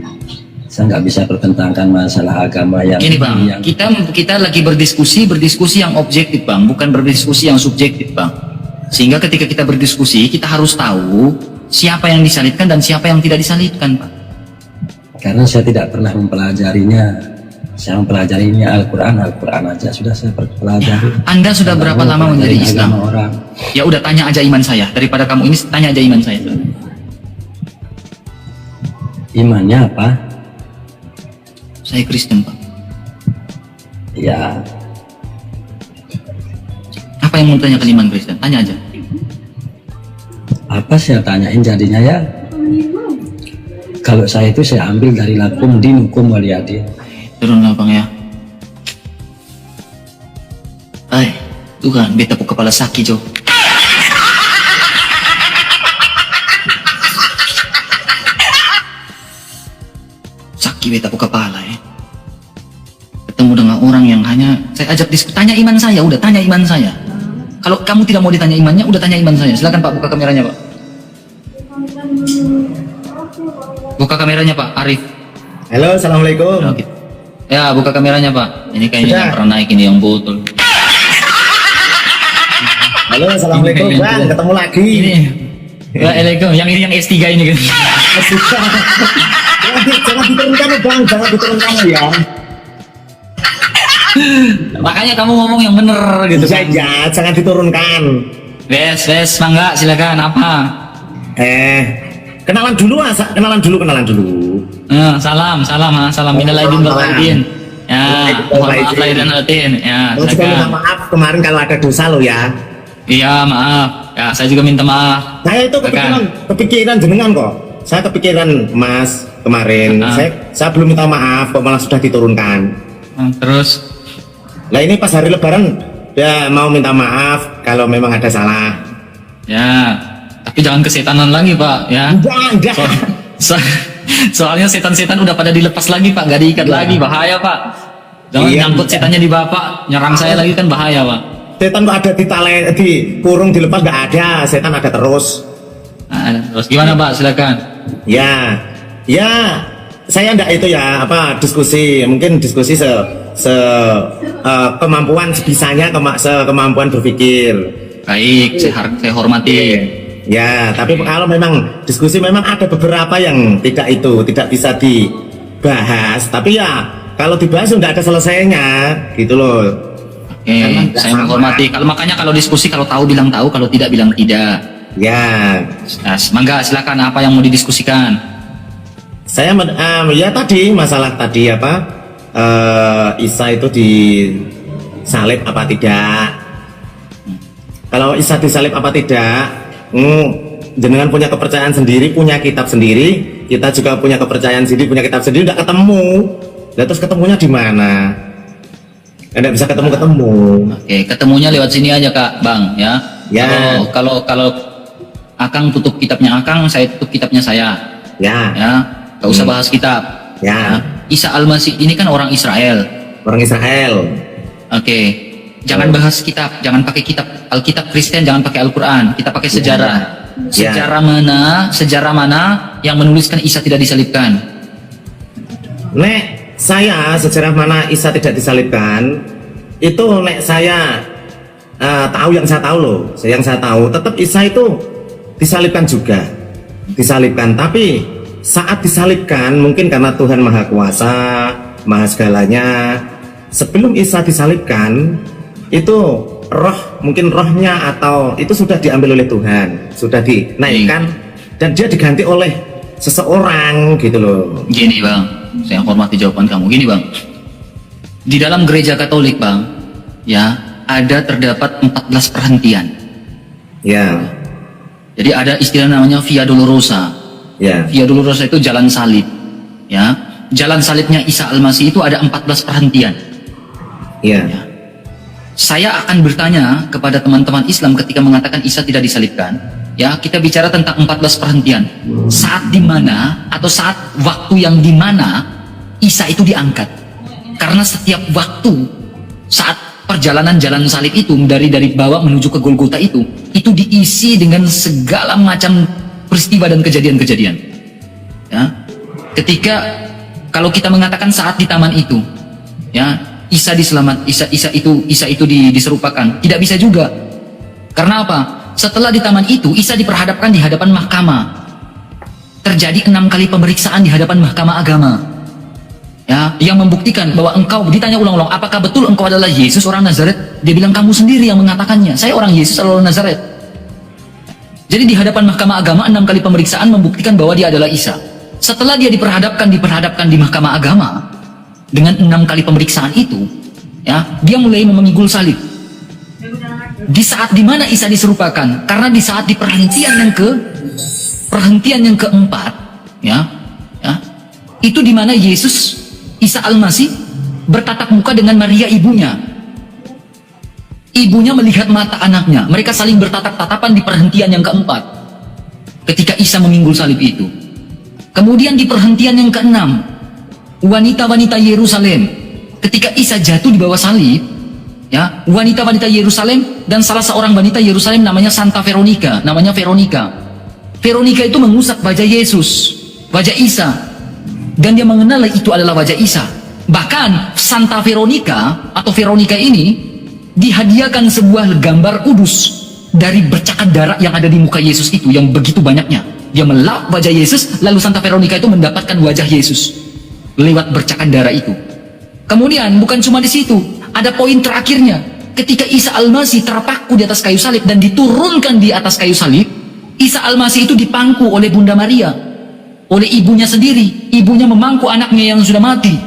Saya nggak bisa pertentangkan masalah agama yang Gini Bang, yang kita lagi berdiskusi yang objektif Bang, bukan berdiskusi yang subjektif Bang. Sehingga ketika kita berdiskusi, kita harus tahu siapa yang disalibkan dan siapa yang tidak disalibkan Pak. karena saya tidak pernah mempelajarinya. Saya mempelajarinya Al-Quran aja sudah saya pelajari. Anda sudah berapa lama menjadi Islam? Agama orang. Ya udah, tanya aja iman saya. Daripada kamu ini, tanya aja iman saya. Imannya apa? Saya Kristen Pak. Ya, Apa yang mau tanyakan iman Kristen? Tanya aja. apa saya tanyain jadinya ya? Kalau saya itu saya ambil dari lakum dinukum waliyadin. Turunlah Bang ya. Tuh kan, beta tepuk kepala sakit Jo. Sakit beta tepuk kepala ya. Ketemu dengan orang yang hanya saya ajak diskusi, tanya iman saya, udah tanya iman saya. Kalau kamu tidak mau ditanya imannya, udah tanya iman saya. Silakan Pak, buka kameranya Pak. Buka kameranya Pak, Arif. Halo, assalamualaikum. Oke. Ya, buka kameranya Pak. Ini kayaknya Sudah. yang pernah naik ini yang botol. Halo, assalamualaikum Ini, Bang, ketemu lagi. Ini. Waalaikumsalam. Yang ini yang S3 ini kan. Jangan diturunkan Bang, jangan diturunkan ya. Makanya kamu ngomong yang bener gitu. Ya, jangan diturunkan. Wes, mangga silakan apa? Kenalan dulu. Salam minal aidin wal faizin. Ya, mohon maaf lahir dan batin. Ya, Mau juga minta silakan. maaf kemarin kalau ada dosa lo ya. Iya, maaf. Ya, saya juga minta maaf. Saya itu kepikiran jenengan kok. Saya kepikiran Mas kemarin. Saya belum minta maaf kok malah sudah diturunkan. Terus Nah ini pas hari Lebaran ya mau minta maaf kalau memang ada salah. ya, tapi jangan kesetanan lagi, Pak, ya. Enggak. Soalnya setan-setan udah pada dilepas lagi Pak, gak diikat lagi, bahaya Pak. Jangan Iya. nyangkut setannya di Bapak, nyerang saya lagi kan bahaya Pak. Setan kok ada dikurung dilepas nggak ada, setan ada terus. Nah, terus gimana Pak, silakan. Ya, saya ndak itu ya diskusi, mungkin diskusi kemampuan sebisanya, kemampuan berpikir. Baik, saya hormati. Ya, tapi kalau memang diskusi memang ada beberapa yang tidak bisa dibahas, tapi ya kalau dibahas nggak ada selesainya, gitu loh. Oke, saya menghormati. Makanya kalau diskusi, kalau tahu bilang tahu, kalau tidak bilang tidak. Ya, Nah, mangga silakan, apa yang mau didiskusikan? saya ya tadi masalah tadi Isa itu disalib apa tidak? Kalau Isa disalib apa tidak? Jenengan punya kepercayaan sendiri, punya kitab sendiri, kita juga punya kepercayaan sendiri, punya kitab sendiri, udah ketemu. Nah, terus ketemunya di mana? Nggak bisa ketemu. Oke, ketemunya lewat sini aja Kak, Bang, ya. Ya. Kalau Akang tutup kitabnya Akang, saya tutup kitabnya saya. Ya, Gak usah bahas kitab. Ya. Isa Al-Masih ini kan orang Israel. orang Israel. Oke. Jangan bahas kitab, jangan pakai kitab Alkitab Kristen, jangan pakai Al-Quran. Kita pakai sejarah. Ya. Sejarah mana yang menuliskan Isa tidak disalibkan? Nek saya sejarah mana Isa tidak disalibkan, itu nek saya tahu yang saya tahu loh. Yang saya tahu tetap Isa itu disalibkan juga, disalibkan. Tapi saat disalibkan, mungkin karena Tuhan Maha Kuasa, Maha segalanya, sebelum Isa disalibkan itu mungkin rohnya atau itu sudah diambil oleh Tuhan, sudah dinaikkan dan dia diganti oleh seseorang gitu loh. Gini bang, saya hormati jawaban kamu. Gini bang, di dalam gereja Katolik bang, ya ada terdapat 14 perhentian. Ya. Jadi ada istilah namanya Via Dolorosa. Ya. Via Dolorosa itu jalan salib. Ya, jalan salibnya Isa Al-Masih itu ada 14 perhentian. Ya. Ya. Saya akan bertanya kepada teman-teman Islam ketika mengatakan Isa tidak disalibkan. Ya, kita bicara tentang 14 perhentian. Saat di mana atau saat waktu yang di mana Isa itu diangkat. Karena setiap waktu saat perjalanan jalan salib itu dari bawah menuju ke Golgota itu diisi dengan segala macam peristiwa dan kejadian-kejadian. Ya, ketika kalau kita mengatakan saat di taman itu, ya Isa itu diserupakan, tidak bisa juga. Karena apa? Setelah di taman itu Isa diperhadapkan di hadapan mahkamah. Terjadi 6 kali pemeriksaan di hadapan mahkamah agama. Ya, yang membuktikan bahwa engkau ditanya ulang-ulang, apakah betul engkau adalah Yesus orang Nazaret? Dia bilang kamu sendiri yang mengatakannya. Saya orang Yesus orang Nazaret. Jadi di hadapan mahkamah agama 6 kali pemeriksaan membuktikan bahwa dia adalah Isa. Setelah dia diperhadapkan di mahkamah agama dengan 6 kali pemeriksaan itu, ya, dia mulai memikul salib. Di saat dimana Isa diserupakan, karena di saat di perhentian yang keempat, ya, itu dimana Yesus Isa Al-Masih bertatap muka dengan Maria ibunya. Ibunya melihat mata anaknya. Mereka saling bertatap-tatapan di perhentian yang keempat. Ketika Isa memikul salib itu. Kemudian di perhentian yang keenam, wanita-wanita Yerusalem. Ketika Isa jatuh di bawah salib, ya, wanita-wanita Yerusalem dan salah seorang wanita Yerusalem namanya Santa Veronica, Veronica itu mengusap wajah Yesus, wajah Isa. Dan dia mengenal itu adalah wajah Isa. Bahkan Santa Veronica atau Veronica ini dihadiahkan sebuah gambar kudus dari bercakan darah yang ada di muka Yesus itu yang begitu banyaknya. Dia melap wajah Yesus, lalu Santa Veronica itu mendapatkan wajah Yesus lewat bercakan darah itu. Kemudian bukan cuma di situ, ada poin terakhirnya. Ketika Isa Al-Masih terpaku di atas kayu salib dan diturunkan di atas kayu salib, Isa Al-Masih itu dipangku oleh Bunda Maria. Oleh ibunya sendiri, ibunya memangku anaknya yang sudah mati.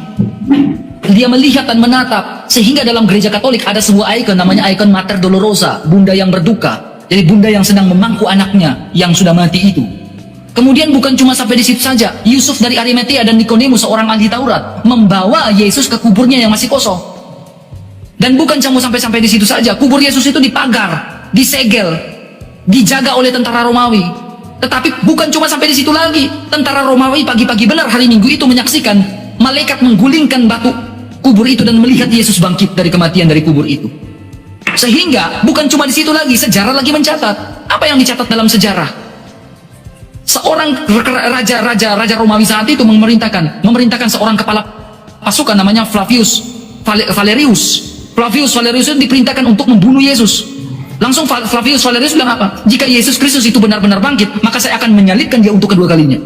Dia melihat dan menatap, sehingga dalam gereja Katolik ada sebuah ikon namanya ikon Mater Dolorosa, bunda yang berduka. Jadi bunda yang sedang memangku anaknya yang sudah mati itu. Kemudian bukan cuma sampai di situ saja, Yusuf dari Arimatea dan Nikodemus seorang ahli Taurat membawa Yesus ke kuburnya yang masih kosong. Dan bukan cuma sampai di situ saja, kubur Yesus itu dipagar, disegel, dijaga oleh tentara Romawi. Tetapi bukan cuma sampai di situ lagi. Tentara Romawi pagi-pagi benar hari Minggu itu menyaksikan malaikat menggulingkan batu kubur itu dan melihat Yesus bangkit dari kematian dari kubur itu. Sehingga bukan cuma di situ lagi, sejarah lagi mencatat. Apa yang dicatat dalam sejarah? Seorang raja Romawi saat itu memerintahkan seorang kepala pasukan namanya Flavius Valerius. Flavius Valerius itu diperintahkan untuk membunuh Yesus. Langsung Flavius Valerius bilang apa? Jika Yesus Kristus itu benar-benar bangkit, maka saya akan menyalibkan dia untuk kedua kalinya.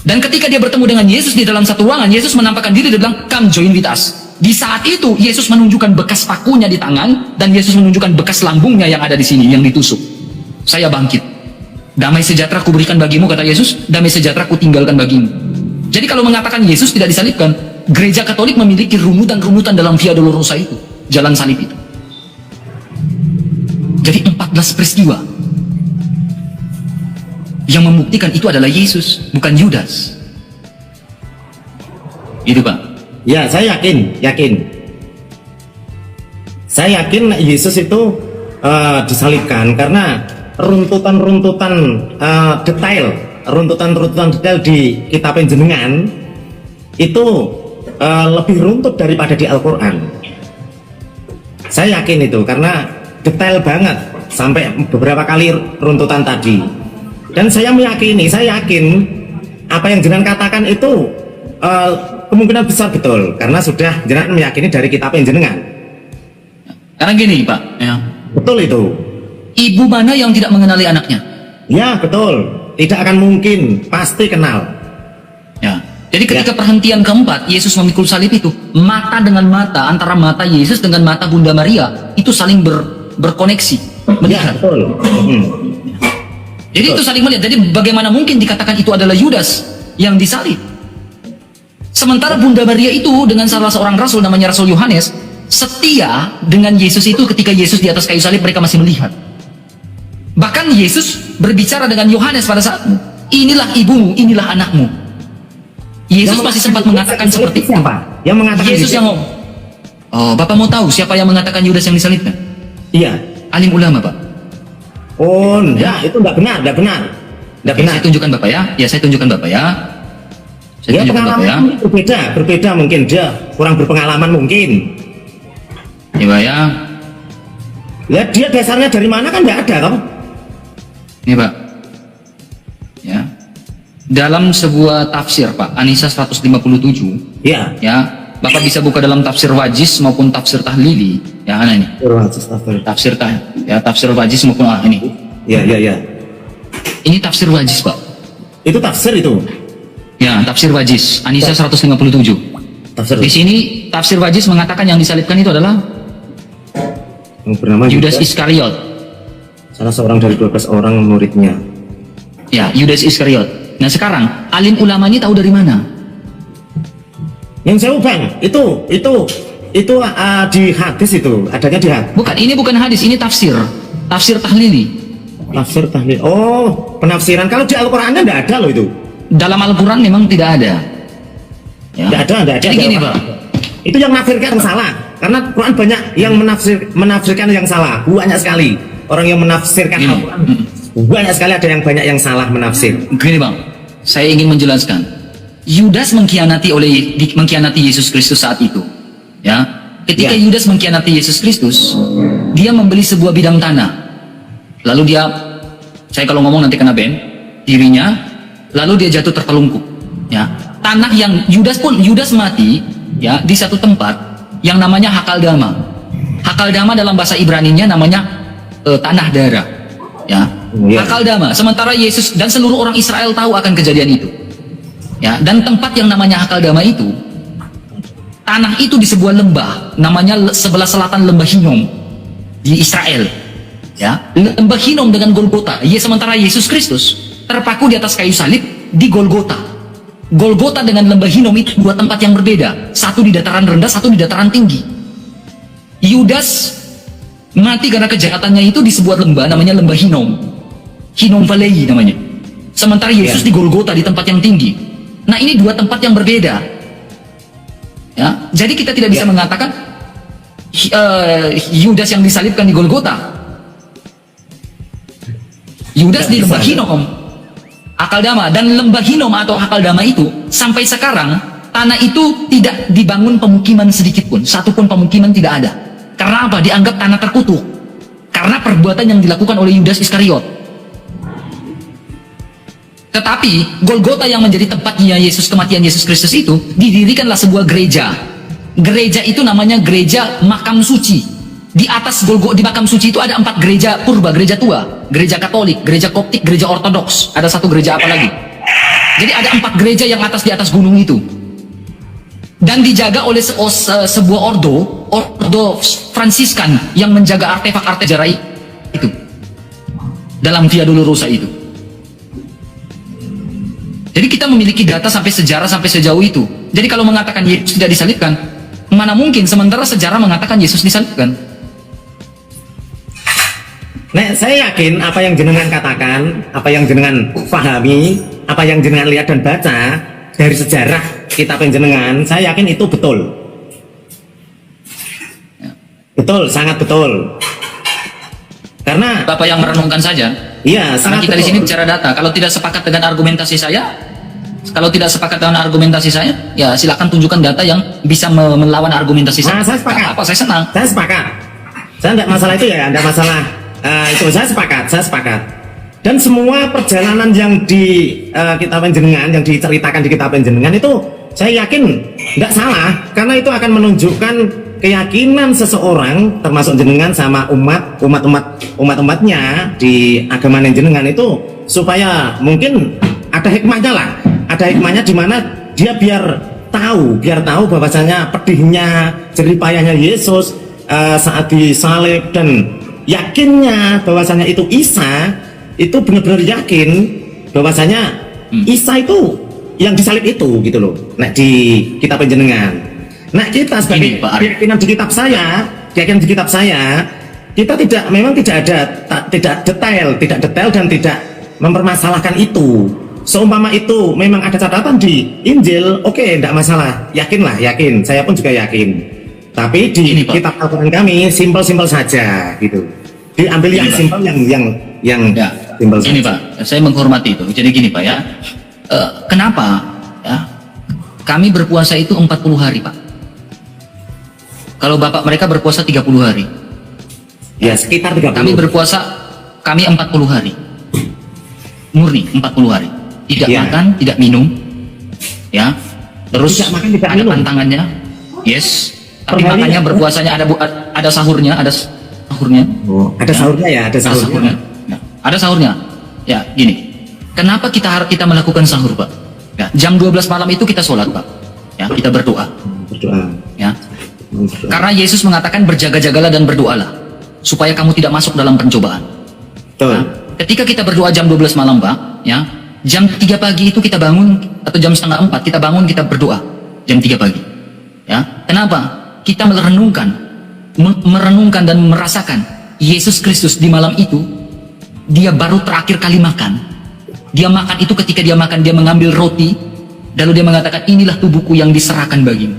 Dan ketika dia bertemu dengan Yesus di dalam satu ruangan, Yesus menampakkan diri, dia bilang, "Come join with us." Di saat itu, Yesus menunjukkan bekas pakunya di tangan, dan Yesus menunjukkan bekas lambungnya yang ada di sini, yang ditusuk. Saya bangkit. Damai sejahtera kuberikan bagimu, kata Yesus, damai sejahtera kutinggalkan bagimu. Jadi kalau mengatakan Yesus tidak disalibkan, gereja Katolik memiliki runutan-runutan dalam Via Dolorosa itu, jalan salib itu. Jadi 14 peristiwa yang membuktikan itu adalah Yesus, bukan Yudas. Itu Pak. Ya, saya yakin. Saya yakin Yesus itu disalibkan karena runtutan-runtutan detail di kitab Panjenengan itu lebih runtut daripada di Al-Quran. Saya yakin itu karena detail banget sampai beberapa kali runtutan tadi. Dan saya yakin apa yang jenengan katakan itu kemungkinan besar betul karena sudah jenengan meyakini dari kitab Panjenengan. Karena gini Pak, ya. Betul itu. Ibu mana yang tidak mengenali anaknya? Ya betul, tidak akan mungkin, pasti kenal. Ya. Jadi ketika perhentian keempat, Yesus memikul salib itu, mata dengan mata, antara mata Yesus dengan mata Bunda Maria, itu saling berkoneksi, Ya melihat. betul. Jadi itu saling melihat. Jadi bagaimana mungkin dikatakan itu adalah Yudas yang disalib? Sementara Bunda Maria itu dengan salah seorang rasul namanya Rasul Yohanes, setia dengan Yesus itu ketika Yesus di atas kayu salib mereka masih melihat. Bahkan Yesus berbicara dengan Yohanes pada saat, inilah ibumu, inilah anakmu. Yesus masih sempat mengatakan seperti itu. Siapa yang mengatakan Yesus gitu? yang ngomong. Oh, Bapak mau tahu siapa yang mengatakan Yudas yang disalibkan? Iya. Alim ulama, Pak. Oh, enggak, itu enggak benar, enggak benar. Enggak Oke, benar. saya tunjukkan Bapak ya. Ya, saya tunjukkan Bapak ya. Saya Ya tunjukkan Bapak ya. pengalaman berbeda mungkin, dia kurang berpengalaman mungkin. Ya, Pak ya. Ya dia dasarnya dari mana kan enggak ada, kamu. Ini Pak. Ya. Dalam sebuah tafsir Pak, Anisa 157, Ya. ya, Bapak bisa buka dalam tafsir Wajiz maupun tafsir Tahlili. Ya, mana ini? Tafsir Wajiz maupun ini. Ya. Ini tafsir Wajiz, Pak. Itu tafsir itu. Ya, tafsir Wajiz, Anisa 157. Tafsir Di sini tafsir Wajiz mengatakan yang disalibkan itu adalah yang bernama Yudas Iskariot. salah seorang dari 12 orang muridnya. Ya, Yudas Iskariot. Nah sekarang, alim ulama ini tahu dari mana? Yang saya bang, itu di hadis itu, adanya di hadis. Bukan, ini bukan hadis, ini tafsir. Tafsir Tahlili. Tafsir tahlil. Oh, penafsiran. Kalau di Al-Qur'annya enggak ada loh itu. Dalam Al-Quran memang tidak ada. Ya. Enggak ada. Jadi gini Pak. Itu yang menafsirkan yang salah. Karena Quran banyak yang menafsirkan yang salah. Banyak sekali. Orang yang menafsirkan Gini. Al-Quran. Banyak sekali ada yang banyak yang salah menafsir. Gini Bang, saya ingin menjelaskan. Yudas mengkhianati Yesus Kristus saat itu. Ya. Ketika Ya. Yudas mengkhianati Yesus Kristus, dia membeli sebuah bidang tanah. Lalu saya kalau ngomong nanti kena ban, dirinya, lalu dia jatuh tertelungkup. Ya. Tanah yang Yudas mati, ya, di satu tempat yang namanya Hakaldama. Hakaldama dalam bahasa Ibrani-nya namanya tanah darah. Ya. Ya. Hakaldama. Sementara Yesus dan seluruh orang Israel tahu akan kejadian itu. Ya, dan tempat yang namanya Hakaldama itu, tanah itu di sebuah lembah, namanya sebelah selatan lembah Hinom di Israel. Ya, lembah Hinom dengan Golgota. Sementara Yesus Kristus terpaku di atas kayu salib di Golgota. Golgota dengan lembah Hinom itu dua tempat yang berbeda. Satu di dataran rendah, satu di dataran tinggi. Yudas mati karena kejahatannya itu di sebuah lembah namanya lembah Hinom. Hinom Valley namanya. Sementara Yesus di Golgota di tempat yang tinggi. Nah ini dua tempat yang berbeda. Ya, jadi kita tidak bisa mengatakan Yudas yang disalibkan di Golgota. Yudas di lembah Hinom, Hakaldama, dan lembah Hinom atau Hakaldama itu sampai sekarang tanah itu tidak dibangun pemukiman sedikit pun, satu pun pemukiman tidak ada. Karena apa? Dianggap tanah terkutuk. Karena perbuatan yang dilakukan oleh Yudas Iskariot. Tetapi Golgota yang menjadi tempatnya kematian Yesus Kristus itu, didirikanlah sebuah gereja. Gereja itu namanya gereja makam suci. Di atas di makam suci itu ada 4 gereja purba, gereja tua, gereja Katolik, gereja Koptik, gereja Ortodoks. Ada satu gereja apa lagi? Jadi ada 4 gereja yang di atas gunung itu. Dan dijaga oleh sebuah ordo Fransiskan yang menjaga artefak-artefak sejarah itu. Dalam Via Dolorosa itu. Jadi kita memiliki data sampai sejarah sampai sejauh itu. Jadi kalau mengatakan Yesus tidak disalibkan, mana mungkin sementara sejarah mengatakan Yesus disalibkan? Nah, saya yakin apa yang jenengan katakan, apa yang jenengan pahami, apa yang jenengan lihat dan baca dari sejarah kitab jenengan, saya yakin itu betul. Betul, sangat betul. Karena Bapak yang merenungkan saja. iya, Karena sangat kita di betul. sini bicara data. Kalau tidak sepakat dengan argumentasi saya, ya silakan tunjukkan data yang bisa melawan argumentasi saya. Nah, saya sepakat. Apa? Saya senang. Saya sepakat. Saya tidak masalah itu ya, tidak masalah itu. Saya sepakat. Dan semua perjalanan yang di kitab jenengan, yang diceritakan di kitab jenengan itu, saya yakin tidak salah, karena itu akan menunjukkan keyakinan seseorang termasuk jenengan sama umatnya di agama jenengan itu supaya mungkin ada hikmahnya lah, ada hikmahnya di mana dia biar tahu bahwasanya pedihnya jerih payahnya Yesus saat disalib, dan yakinnya bahwasanya itu Isa, itu benar-benar yakin bahwasanya Isa itu yang disalib itu gitu loh. Nah, di kitab jenengan. Nah, kita sebagai keyakinan di kitab saya, kita memang tidak detail dan tidak mempermasalahkan itu. Seumpama itu memang ada catatan di Injil, oke, tidak masalah, yakin. Saya pun juga yakin. Tapi di kitab Al-Quran kami simpel-simpel saja gitu. Diambil yang simpel, yang simpel saja. Ini Pak, saya menghormati itu. Jadi gini Pak ya, kenapa ya kami berpuasa itu 40 hari Pak? Kalau bapak mereka berpuasa 30 hari. Ya, sekitar 30. Kami berpuasa, kami 40 hari. Murni 40 hari. Tidak makan, tidak minum. Ya. Terus tidak makan, tidak ada minum. pantangannya. Yes. Tapi makannya berpuasanya ada sahurnya, ada sahurnya. Oh, ada sahurnya ya, ada sahurnya. Nah, ada sahurnya. Ya, gini. Kenapa kita melakukan sahur, Pak? Ya, jam 12 malam itu kita sholat, Pak. Ya, kita berdoa. Berdoa. Ya. Karena Yesus mengatakan berjaga-jagalah dan berdoalah supaya kamu tidak masuk dalam pencobaan. Betul. Nah, ketika kita berdoa jam 12 malam, Pak, ya, jam 3 pagi itu kita bangun, atau jam setengah 4 kita bangun, kita berdoa jam 3 pagi. Ya, kenapa? Kita merenungkan dan merasakan Yesus Kristus di malam itu, dia baru terakhir kali makan. Dia makan itu, ketika dia makan, dia mengambil roti, lalu dia mengatakan, inilah tubuhku yang diserahkan bagimu.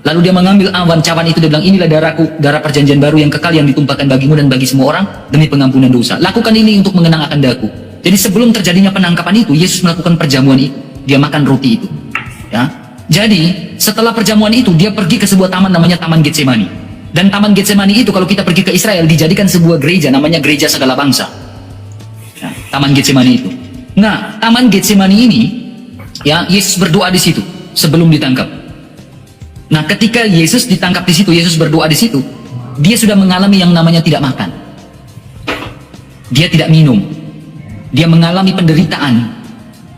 Lalu dia mengambil cawan itu, dia bilang, inilah darahku, darah perjanjian baru yang kekal yang ditumpahkan bagimu dan bagi semua orang demi pengampunan dosa. Lakukan ini untuk mengenang akan daku. Jadi sebelum terjadinya penangkapan itu, Yesus melakukan perjamuan itu. Dia makan roti itu. Ya. Jadi setelah perjamuan itu, dia pergi ke sebuah taman namanya Taman Getsemani. Dan Taman Getsemani itu, kalau kita pergi ke Israel, dijadikan sebuah gereja namanya Gereja Segala Bangsa. Ya, Taman Getsemani itu. Nah, Taman Getsemani ini, ya, Yesus berdoa di situ sebelum ditangkap. Nah, ketika Yesus ditangkap di situ, Yesus berdoa di situ, dia sudah mengalami yang namanya tidak makan. Dia tidak minum. Dia mengalami penderitaan.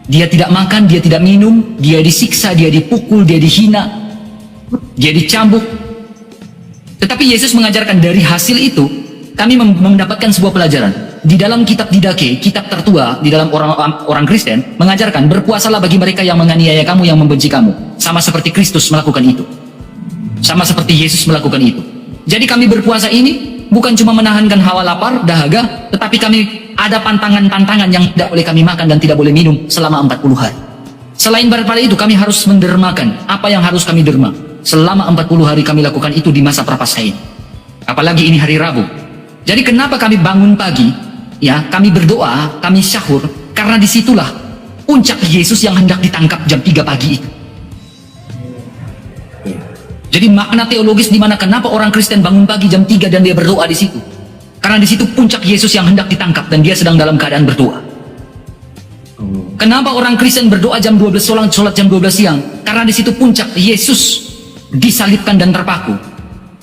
Dia tidak makan, dia tidak minum, dia disiksa, dia dipukul, dia dihina, dia dicambuk. Tetapi Yesus mengajarkan dari hasil itu, kami mendapatkan sebuah pelajaran. Di dalam kitab Didache, kitab tertua di dalam orang Kristen, mengajarkan berpuasalah bagi mereka yang menganiaya kamu, yang membenci kamu. Sama seperti Kristus melakukan itu. Sama seperti Yesus melakukan itu. Jadi kami berpuasa ini bukan cuma menahankan hawa lapar, dahaga, tetapi kami ada pantangan-pantangan yang tidak boleh kami makan dan tidak boleh minum selama 40 hari. Selain daripada itu, kami harus mendermakan apa yang harus kami derma. Selama 40 hari kami lakukan itu di masa prapaskah ini. Apalagi ini hari Rabu. Jadi kenapa kami bangun pagi, ya, kami berdoa, kami syahur, karena disitulah puncak Yesus yang hendak ditangkap jam 3 pagi itu. Jadi makna teologis di mana kenapa orang Kristen bangun pagi jam 3 dan dia berdoa di situ. Karena di situ puncak Yesus yang hendak ditangkap dan dia sedang dalam keadaan berdoa. Kenapa orang Kristen berdoa jam 12 sholat jam 12 siang? Karena di situ puncak Yesus disalibkan dan terpaku.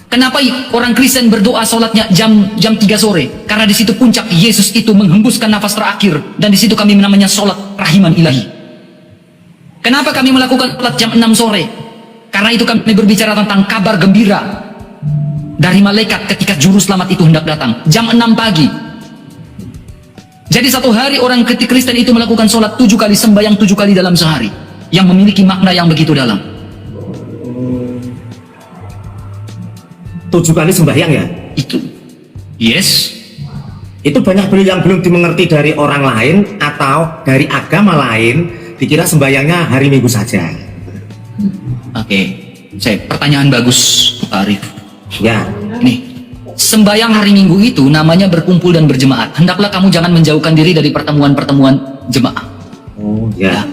Kenapa orang Kristen berdoa sholatnya jam 3 sore? Karena di situ puncak Yesus itu menghembuskan nafas terakhir dan di situ kami namanya sholat rahiman ilahi. Kenapa kami melakukan sholat jam 6 sore? Karena itu kami berbicara tentang kabar gembira dari malaikat ketika juru selamat itu hendak datang. Jam 6 pagi. Jadi satu hari orang Kristen itu melakukan sholat 7 kali, sembahyang 7 kali dalam sehari. Yang memiliki makna yang begitu dalam. 7 kali sembahyang ya? Itu. Yes. Itu banyak yang belum dimengerti dari orang lain atau dari agama lain, dikira sembahyangnya hari Minggu saja. Oke. Pertanyaan bagus, Pak Arif. Ya. Nih, sembahyang hari Minggu itu namanya berkumpul dan berjemaat. Hendaklah kamu jangan menjauhkan diri dari pertemuan-pertemuan jemaah. Oh, ya.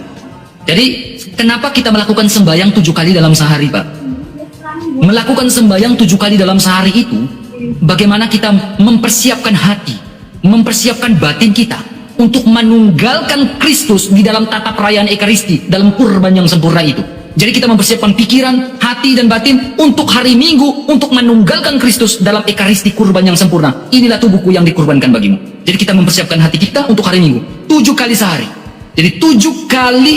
Jadi, kenapa kita melakukan sembahyang 7 kali dalam sehari, Pak? Melakukan sembahyang 7 kali dalam sehari itu, bagaimana kita mempersiapkan hati, mempersiapkan batin kita untuk menunggalkan Kristus di dalam tata perayaan Ekaristi, dalam kurban yang sempurna itu. Jadi kita mempersiapkan pikiran, hati, dan batin untuk hari Minggu, untuk menunggalkan Kristus dalam ekaristi kurban yang sempurna. Inilah tubuhku yang dikurbankan bagimu. Jadi kita mempersiapkan hati kita untuk hari Minggu. 7 kali sehari. Jadi 7 kali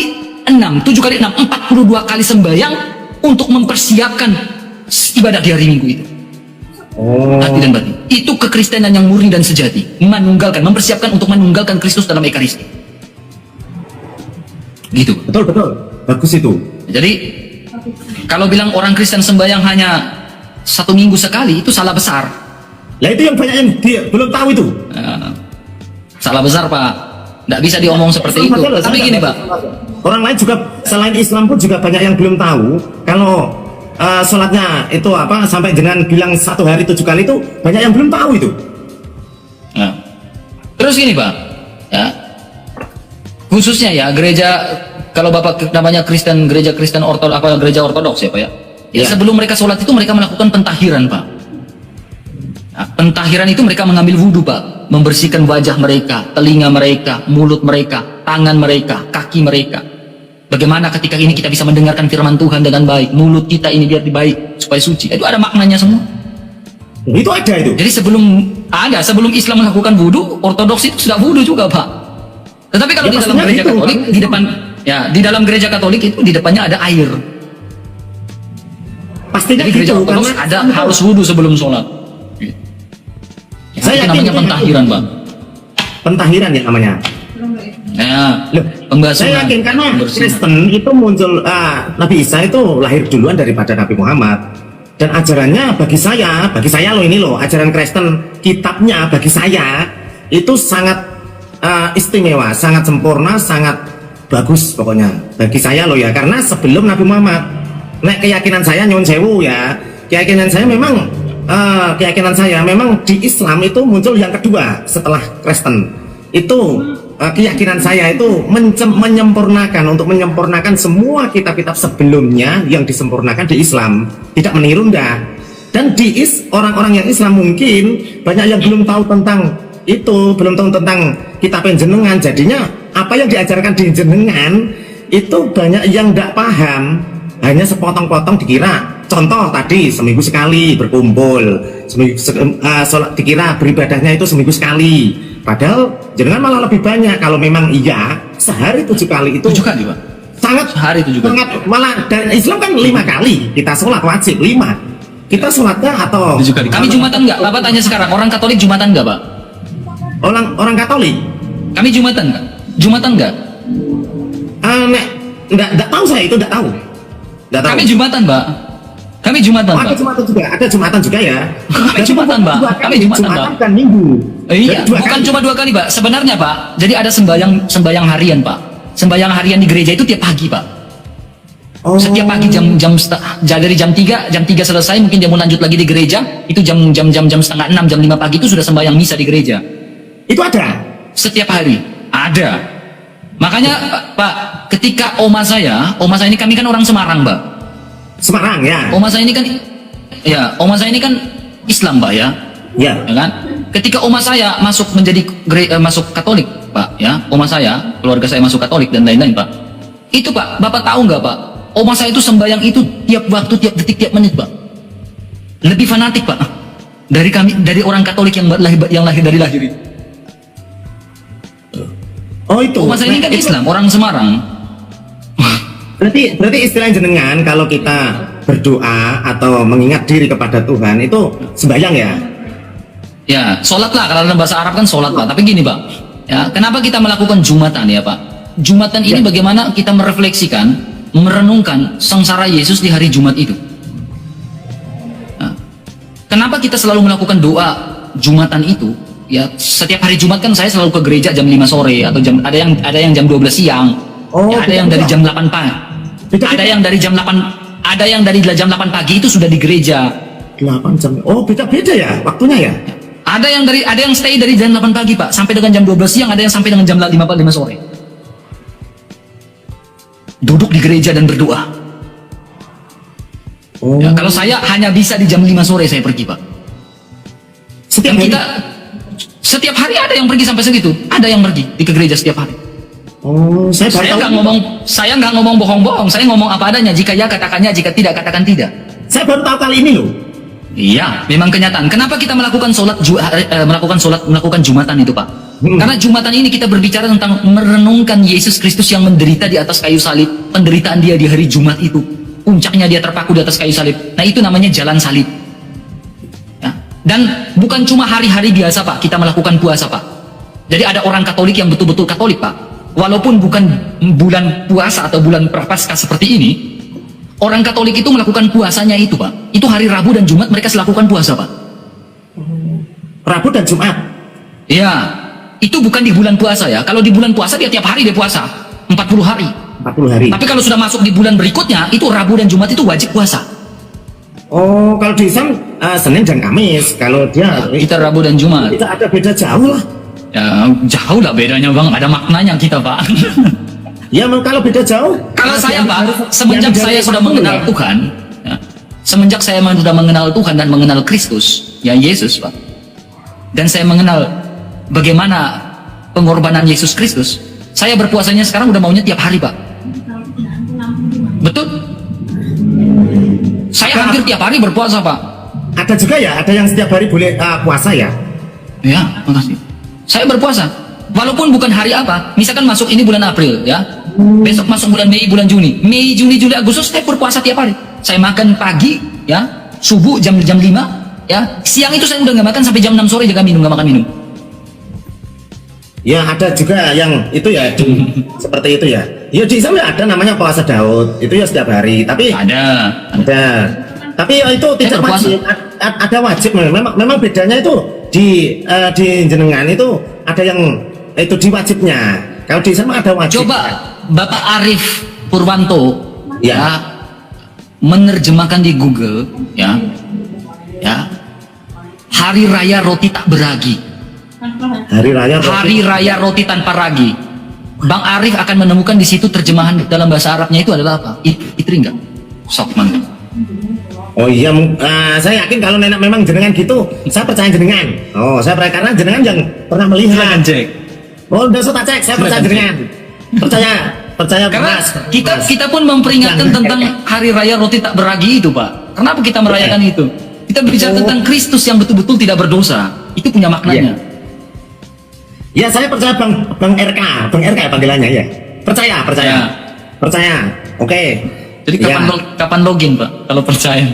6, 7 kali 6, 42 kali sembahyang untuk mempersiapkan ibadah di hari Minggu itu. Hati dan batin. Itu kekristenan yang murni dan sejati. Menunggalkan, mempersiapkan untuk menunggalkan Kristus dalam ekaristi. Gitu. Betul, betul. Bagus itu. Jadi kalau bilang orang Kristen sembahyang hanya 1 minggu sekali, itu salah besar. Lah itu yang banyak yang dia belum tahu itu. Salah besar, Pak. Tidak bisa diomong seperti itu. Tapi gini, Pak. Orang lain juga selain Islam pun juga banyak yang belum tahu kalau sholatnya itu apa sampai dengan bilang 1 hari 7 kali itu banyak yang belum tahu itu. Nah. Terus gini, Pak. Ya. Khususnya ya gereja, kalau Bapak namanya Kristen, gereja Kristen Ortodoks, apa gereja Ortodoks ya Pak ya? Ya, sebelum mereka sholat itu mereka melakukan pentahiran, Pak. Nah, pentahiran itu mereka mengambil wudhu, Pak, membersihkan wajah mereka, telinga mereka, mulut mereka, tangan mereka, kaki mereka. Bagaimana ketika ini kita bisa mendengarkan firman Tuhan dengan baik, mulut kita ini biar baik supaya suci. Itu ada maknanya semua. Itu ada itu. Jadi sebelum Islam melakukan wudhu, Ortodoks itu sudah wudhu juga, Pak. Tetapi kalau Ya, di dalam pastinya gereja itu, Katolik, kan? di depan, ya di dalam gereja Katolik itu di depannya ada air. Pastinya Jadi gereja gitu, Ortodoks karena ada harus wudhu sebelum sholat. Ya, Saya itu yakin namanya itu pentahiran, Pak. pentahiran ya namanya. Ya, Loh, pembasuhan. saya yakin karena pembersihan. Kristen itu muncul Nabi Isa itu lahir duluan daripada Nabi Muhammad. Dan ajarannya bagi saya loh ini loh, ajaran Kristen kitabnya bagi saya itu sangat istimewa, sangat sempurna, sangat bagus pokoknya bagi saya loh ya, karena sebelum Nabi Muhammad, keyakinan saya nyun sewu ya, keyakinan saya memang di Islam itu muncul yang kedua setelah Kristen. Itu keyakinan saya itu menyempurnakan semua kitab-kitab sebelumnya yang disempurnakan di Islam, tidak meniru ndak. Dan orang-orang yang Islam mungkin banyak yang belum tahu tentang itu, belum tahu tentang kitab jenengan, jadinya apa yang diajarkan di jenengan itu banyak yang tidak paham, hanya sepotong-potong dikira. Contoh tadi seminggu sekali berkumpul, sholat dikira beribadahnya itu seminggu sekali, padahal jenengan malah lebih banyak. Kalau memang iya sehari 7 kali itu 7 kali, Pak. sangat Sehari 7 kali. sangat, malah dan Islam kan 5 kali kita sholat wajib 5. Kita sholatnya atau 7 kali. Kami Jumatan enggak? Bapak tanya sekarang, orang Katolik Jumatan enggak, Pak? orang Katolik Kami Jumatan enggak? Jumatan enggak? enggak tahu, saya itu enggak tahu. Kami Jumatan, Pak. Kami Jumatan, Pak. Ada Jumatan juga ya. Kami Jumatan, Pak. Kami Jumatan, Pak. dan Minggu. Iya, Jadi 2 bukan kali. cuma 2 kali, Pak. Sebenarnya, Pak, jadi ada sembayang harian, Pak. Sembayang harian di gereja itu tiap pagi, Pak. Oh. Setiap pagi dari jam 3 selesai, mungkin dia mau lanjut lagi di gereja, itu jam setengah 6, jam 5 pagi itu sudah sembayang misa di gereja. Itu ada. Setiap hari ada. Makanya Pak, ketika oma saya ini, kami kan orang Semarang, Pak. Semarang ya. Oma saya ini kan Islam, Pak ya. Ya. Ya kan? Ketika oma saya masuk masuk Katolik, Pak ya. Oma saya, keluarga saya masuk Katolik dan lain-lain, Pak. Itu, Pak, Bapak tahu nggak, Pak? Oma saya itu sembahyang itu tiap waktu, tiap detik, tiap menit, Pak. Lebih fanatik, Pak. Dari orang Katolik yang lahir dari lahir itu. Oh itu. Oma saya ini kan Itu- Islam, orang Semarang. Berarti istilah jenengan kalau kita berdoa atau mengingat diri kepada Tuhan itu sembahyang ya. Ya, sholat lah. Kalau dalam bahasa Arab kan sholat, Pak. Tapi gini, Pak. Ya, kenapa kita melakukan Jumatan ya, Pak? Jumatan ini bagaimana kita merefleksikan, merenungkan sengsara Yesus di hari Jumat itu. Nah, kenapa kita selalu melakukan doa Jumatan itu? Ya, setiap hari Jumat kan saya selalu ke gereja jam 5 sore atau ada yang jam 12 siang. Oh, Ya, ada yang dari jam 8 pagi. Ada yang dari jam 8 pagi itu sudah di gereja. 8 jam. Oh, beda-beda ya waktunya ya. Ada yang stay dari jam 8 pagi, Pak, sampai dengan jam 12 siang, ada yang sampai dengan jam 5 sore. Duduk di gereja dan berdoa. Oh. Ya, kalau saya hanya bisa di jam 5 sore saya pergi, Pak. Setiap Dan hari. kita setiap hari ada yang pergi sampai segitu. Ada yang pergi ke gereja setiap hari. Oh, saya baru tahu. Saya nggak ngomong bohong-bohong. Saya ngomong apa adanya. Jika ya katakannya, jika tidak katakan tidak. Saya baru tahu kali ini loh. Iya, memang kenyataan. Kenapa kita melakukan melakukan Jumatan itu, Pak? Karena Jumatan ini kita berbicara tentang merenungkan Yesus Kristus yang menderita di atas kayu salib. Penderitaan dia di hari Jumat itu, puncaknya dia terpaku di atas kayu salib. Nah, itu namanya jalan salib. Ya. Dan bukan cuma hari-hari biasa, Pak, kita melakukan puasa, Pak. Jadi ada orang Katolik yang betul-betul Katolik, Pak. Walaupun bukan bulan puasa atau bulan Prapaskah seperti ini, orang Katolik itu melakukan puasanya itu, Pak. Itu hari Rabu dan Jumat mereka melakukan puasa, Pak. Rabu dan Jumat. Iya, itu bukan di bulan puasa ya. Kalau di bulan puasa dia tiap hari dia puasa, 40 hari. 40 hari. Tapi kalau sudah masuk di bulan berikutnya, itu Rabu dan Jumat itu wajib puasa. Oh, kalau di Islam Senin dan Kamis. Kalau dia Kita Rabu dan Jumat. kita ada beda jauh lah. Ya, jauh lah bedanya, Bang. Ada maknanya kita, Pak. Ya, kalau beda jauh. Kalau saya, Pak, yang semenjak dari saya sudah apapun mengenal ya. Tuhan, ya, semenjak saya sudah mengenal Tuhan dan mengenal Kristus, ya Yesus, Pak, dan saya mengenal bagaimana pengorbanan Yesus Kristus, saya berpuasanya sekarang udah maunya tiap hari, Pak. Betul? Saya hampir tiap hari berpuasa, Pak. Ada juga ya, ada yang setiap hari boleh puasa ya. Ya, makasih. Saya berpuasa, walaupun bukan hari apa. Misalkan masuk ini bulan April, ya. Besok masuk bulan Mei, bulan Juni. Mei, Juni, Juli, Agustus, saya berpuasa tiap hari. Saya makan pagi, ya, subuh jam 5, ya. Siang itu saya udah nggak makan sampai jam 6 sore, jaga minum, nggak makan minum. Ya, ada juga yang itu ya, seperti itu ya. Ya di Islam ya ada namanya puasa Daud. Itu ya setiap hari. Tapi Ada. Tapi ya itu tidak berpuasa. wajib. Ada wajib. Memang bedanya itu di jenengan itu ada yang itu di wajibnya. Kalau di Islam ada wajib. Coba Bapak Arif Purwanto, Ya. ya, menerjemahkan di Google, ya, Hari Raya Roti Tak Beragi. Hari raya. Hari Raya Roti Tanpa Ragi. Bang Arif akan menemukan di situ terjemahan dalam bahasa Arabnya itu adalah apa? Itri enggak? Sok mangga. Oh iya, saya yakin kalau nenek memang jenengan gitu, saya percaya jenengan. Oh, saya percaya karena jenengan yang pernah melihat. cek. Oh, udah saya cek, saya percaya jenengan. Percaya Karena Mas. kita pun memperingatkan tentang Hari Raya Roti Tak Beragi itu, Pak. Kenapa kita merayakan itu? Kita berbicara tentang Kristus yang betul-betul tidak berdosa. Itu punya maknanya. Ya, saya percaya Bang RK ya panggilannya ya. Percaya. Ya. Percaya. Oke. Jadi Ya. kapan login, Pak? Kalau percaya.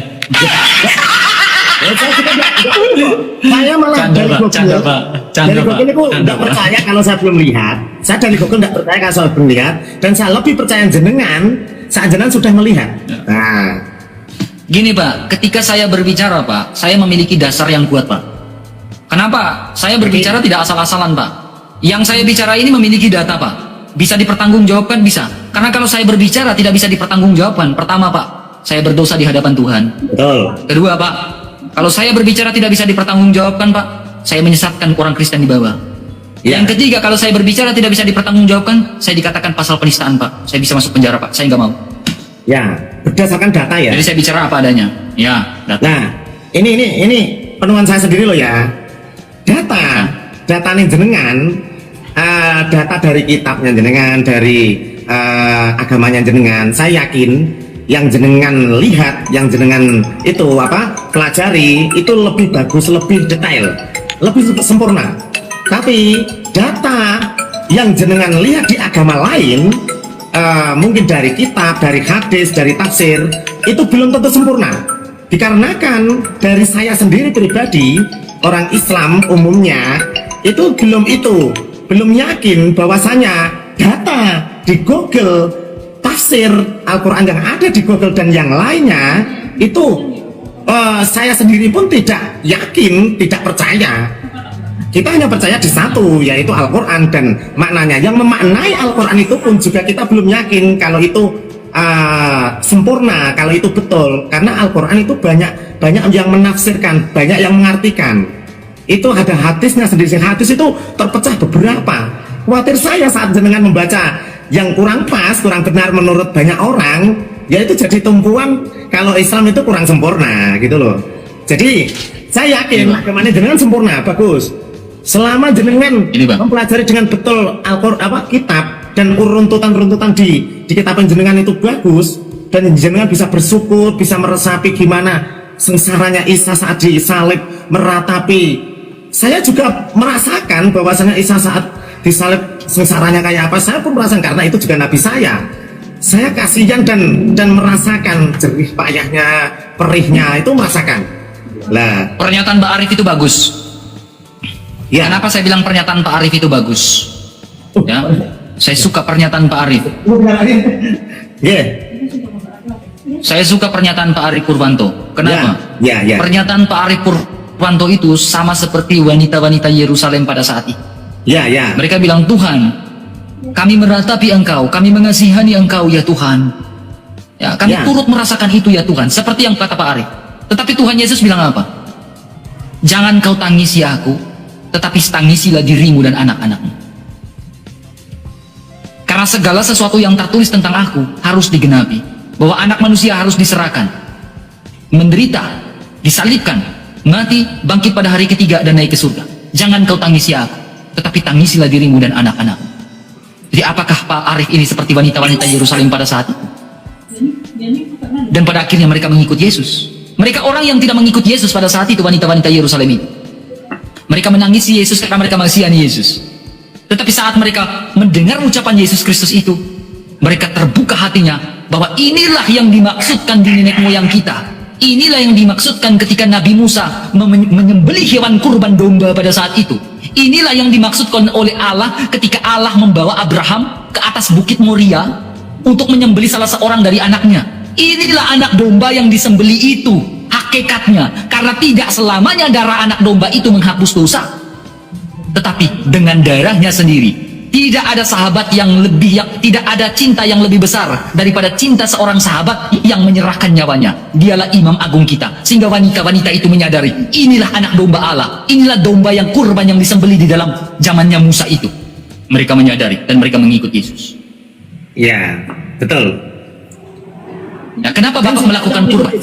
Ya, saya juga saya malah Canda, dari Pak. Google. Canda, Pak. Canda, Dari Pak. Google itu Canda, nggak Pak. percaya kalau saya belum lihat. Saya dari Google nggak percaya kalau saya belum lihat. Dan saya lebih percaya jenengan saat jenengan sudah melihat. Ya. Nah, Gini, Pak, ketika saya berbicara, Pak, saya memiliki dasar yang kuat, Pak. Kenapa? Saya berbicara tidak asal-asalan, Pak. Yang saya bicara ini memiliki data, Pak. Bisa dipertanggungjawabkan? Bisa. Karena kalau saya berbicara tidak bisa dipertanggungjawabkan. Pertama, Pak, saya berdosa di hadapan Tuhan. betul. Kedua, Pak, kalau saya berbicara tidak bisa dipertanggungjawabkan, Pak, saya menyesatkan orang Kristen di bawah. Ya. Yang ketiga, kalau saya berbicara tidak bisa dipertanggungjawabkan, saya dikatakan pasal penistaan, Pak. Saya bisa masuk penjara, Pak. Saya nggak mau. Ya, berdasarkan data ya. Jadi saya bicara apa adanya. Ya, data. Nah, ini penuhan saya sendiri loh ya. Data nih jenengan, data dari kitabnya jenengan, dari agamanya jenengan. Saya yakin yang jenengan lihat, yang jenengan itu pelajari itu lebih bagus, lebih detail, lebih sempurna. Tapi data yang jenengan lihat di agama lain, mungkin dari kitab, dari hadis, dari tafsir, itu belum tentu sempurna. Dikarenakan dari saya sendiri pribadi, orang Islam umumnya itu belum yakin bahwasanya data di Google, tafsir Al-Quran yang ada di Google dan yang lainnya itu saya sendiri pun tidak yakin, tidak percaya. Kita hanya percaya di satu, yaitu Al-Quran dan maknanya. Yang memaknai Al-Quran itu pun juga kita belum yakin kalau itu sempurna, kalau itu betul. Karena Al-Quran itu banyak yang menafsirkan, banyak yang mengartikan. Itu ada hadisnya sendiri. Hadis itu terpecah beberapa. Khawatir saya saat jenengan membaca yang kurang pas, kurang benar menurut banyak orang, ya itu jadi tumpuan kalau Islam itu kurang sempurna gitu loh. Jadi saya yakin agamanya jenengan sempurna, bagus. Selama jenengan Ini, Bang. mempelajari dengan betul Al-Quran kitab dan runtutan-runtutan di kitab panjenengan itu bagus, dan jenengan bisa bersyukur, bisa meresapi gimana sengsaranya Isa saat disalib, meratapi. Saya juga merasakan bahwasanya Isa saat disalib sengsaranya kayak apa. Saya pun merasakan, karena itu juga nabi saya. Saya kasihan dan merasakan jerih payahnya, perihnya, itu merasakan. Lah, Pernyataan Pak Arif itu bagus. ya. Kenapa saya bilang pernyataan Pak Arif itu bagus? Ya, saya suka pernyataan Pak Arif. Ya, Saya suka pernyataan Pak Arif Purwanto. Kenapa? ya. Pernyataan Pak Arif Purwanto itu sama seperti wanita-wanita Yerusalem pada saat itu. Ya. Mereka bilang, Tuhan, kami meratapi Engkau, kami mengasihani Engkau ya Tuhan. Ya, kami Ya. turut merasakan itu ya Tuhan, seperti yang kata Pak Arif. Tetapi Tuhan Yesus bilang apa? Jangan kau tangisi aku, tetapi tangisilah dirimu dan anak-anakmu. Karena segala sesuatu yang tertulis tentang aku harus digenapi, bahwa anak manusia harus diserahkan, menderita, disalibkan, mati, bangkit pada hari ketiga dan naik ke surga. Jangan kau tangisi aku, tetapi tangisilah dirimu dan anak-anakmu. Jadi apakah Pak Arif ini seperti wanita-wanita Yerusalem pada saat itu? Dan pada akhirnya mereka mengikut Yesus. Mereka orang yang tidak mengikut Yesus pada saat itu, wanita-wanita Yerusalem itu. Mereka menangisi Yesus karena mereka mengasihani Yesus. Tetapi saat mereka mendengar ucapan Yesus Kristus itu, mereka terbuka hatinya bahwa inilah yang dimaksudkan di nenek moyang kita. Inilah yang dimaksudkan ketika Nabi Musa menyembelih hewan kurban domba pada saat itu. Inilah yang dimaksudkan oleh Allah ketika Allah membawa Abraham ke atas bukit Moria untuk menyembelih salah seorang dari anaknya. Inilah anak domba yang disembelih itu hakikatnya, karena tidak selamanya darah anak domba itu menghapus dosa, tetapi dengan darahnya sendiri. Tidak ada sahabat yang lebih, tidak ada cinta yang lebih besar daripada cinta seorang sahabat yang menyerahkan nyawanya. Dialah imam agung kita, sehingga wanita-wanita itu menyadari inilah anak domba Allah, inilah domba yang kurban yang disembelih di dalam zamannya Musa itu. Mereka menyadari dan mereka mengikut Yesus. Ya, betul. Ya, kenapa Bapak melakukan kurban?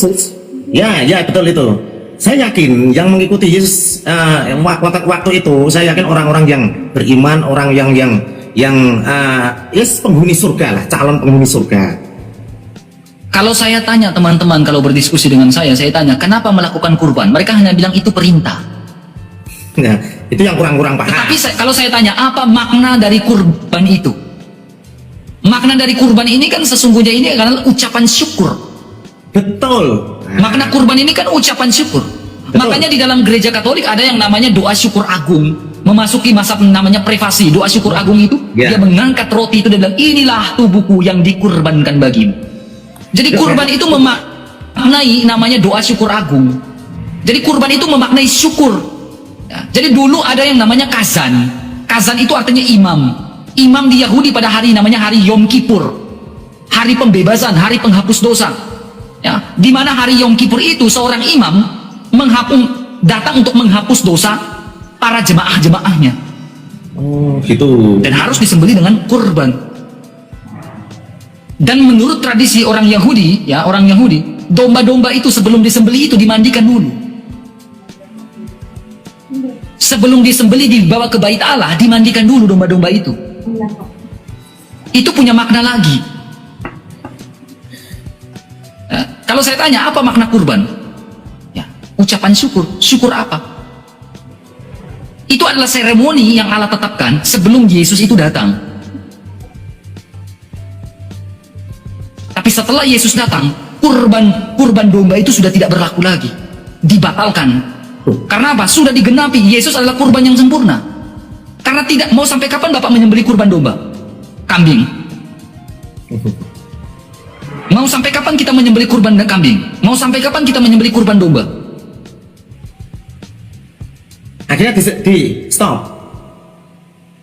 Ya, betul itu. Saya yakin yang mengikuti Yesus waktu itu, saya yakin orang-orang yang beriman, orang yang penghuni surga lah, calon penghuni surga. Kalau saya tanya teman-teman, kalau berdiskusi dengan saya tanya, kenapa melakukan kurban? Mereka hanya bilang itu perintah. Nah, itu yang kurang-kurang paham. Tetapi kalau saya tanya, apa makna dari kurban itu? Makna dari kurban ini kan sesungguhnya ini adalah ucapan syukur. Betul. Makna kurban ini kan ucapan syukur. Betul. Makanya di dalam gereja Katolik ada yang namanya doa syukur agung. Memasuki masa namanya privasi, doa syukur agung itu, Ya. dia mengangkat roti itu dan bilang, inilah tubuhku yang dikurbankan bagimu. Jadi kurban itu memaknai namanya doa syukur agung. Jadi kurban itu memaknai syukur. Ya, jadi dulu ada yang namanya kazan. Kazan itu artinya imam. Imam di Yahudi pada hari namanya hari Yom Kippur. Hari pembebasan, hari penghapus dosa. Ya, di mana hari Yom Kippur itu seorang imam datang untuk menghapus dosa para jemaah-jemaahnya. Oh, gitu. Dan harus disembelih dengan kurban. Dan menurut tradisi orang Yahudi, domba-domba itu sebelum disembelih itu dimandikan dulu. Sebelum disembelih dibawa ke bait Allah, dimandikan dulu domba-domba itu. Itu punya makna lagi. Ya, kalau saya tanya apa makna kurban? Ya, ucapan syukur. Syukur apa? Itu adalah seremoni yang Allah tetapkan sebelum Yesus itu datang. Tapi setelah Yesus datang, kurban domba itu sudah tidak berlaku lagi, dibatalkan. Karena apa? Sudah digenapi. Yesus adalah kurban yang sempurna. Karena tidak mau sampai kapan Bapak menyembelih kurban domba, kambing? Mau sampai kapan kita menyembelih kurban kambing? Mau sampai kapan kita menyembelih kurban domba? Akhirnya di stop.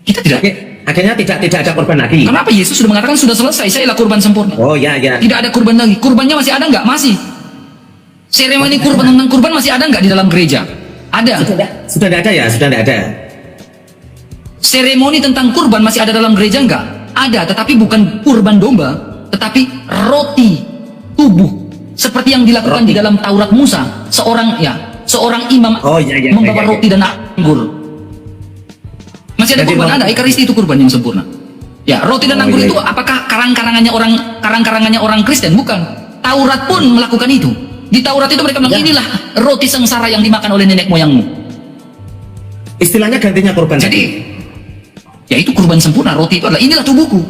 Kita tidak. Akhirnya tidak ada korban lagi. Kenapa Yesus sudah mengatakan sudah selesai, saya adalah kurban sempurna. Oh ya. Tidak ada kurban lagi. Kurbannya masih ada nggak? Masih. Seremoni kurban tentang kurban masih ada nggak di dalam gereja? Ada. Sudah tidak ada ya, sudah tidak ada. Seremoni tentang kurban masih ada dalam gereja nggak? Ada, tetapi bukan kurban domba, tetapi roti tubuh. Seperti yang dilakukan di dalam Taurat Musa, seorang imam membawa roti dan anggur. Masih ada Jadi kurban, ada Ekaristi itu kurban yang sempurna. Ya, roti dan Oh, anggur iya, itu iya. apakah karang-karangannya orang Kristen? Bukan. Taurat pun melakukan itu. Di Taurat itu mereka bilang, Ya. inilah roti sengsara yang dimakan oleh nenek moyangmu. Istilahnya gantinya korban Jadi, tadi. ya itu kurban sempurna. Roti itu adalah, inilah tubuhku.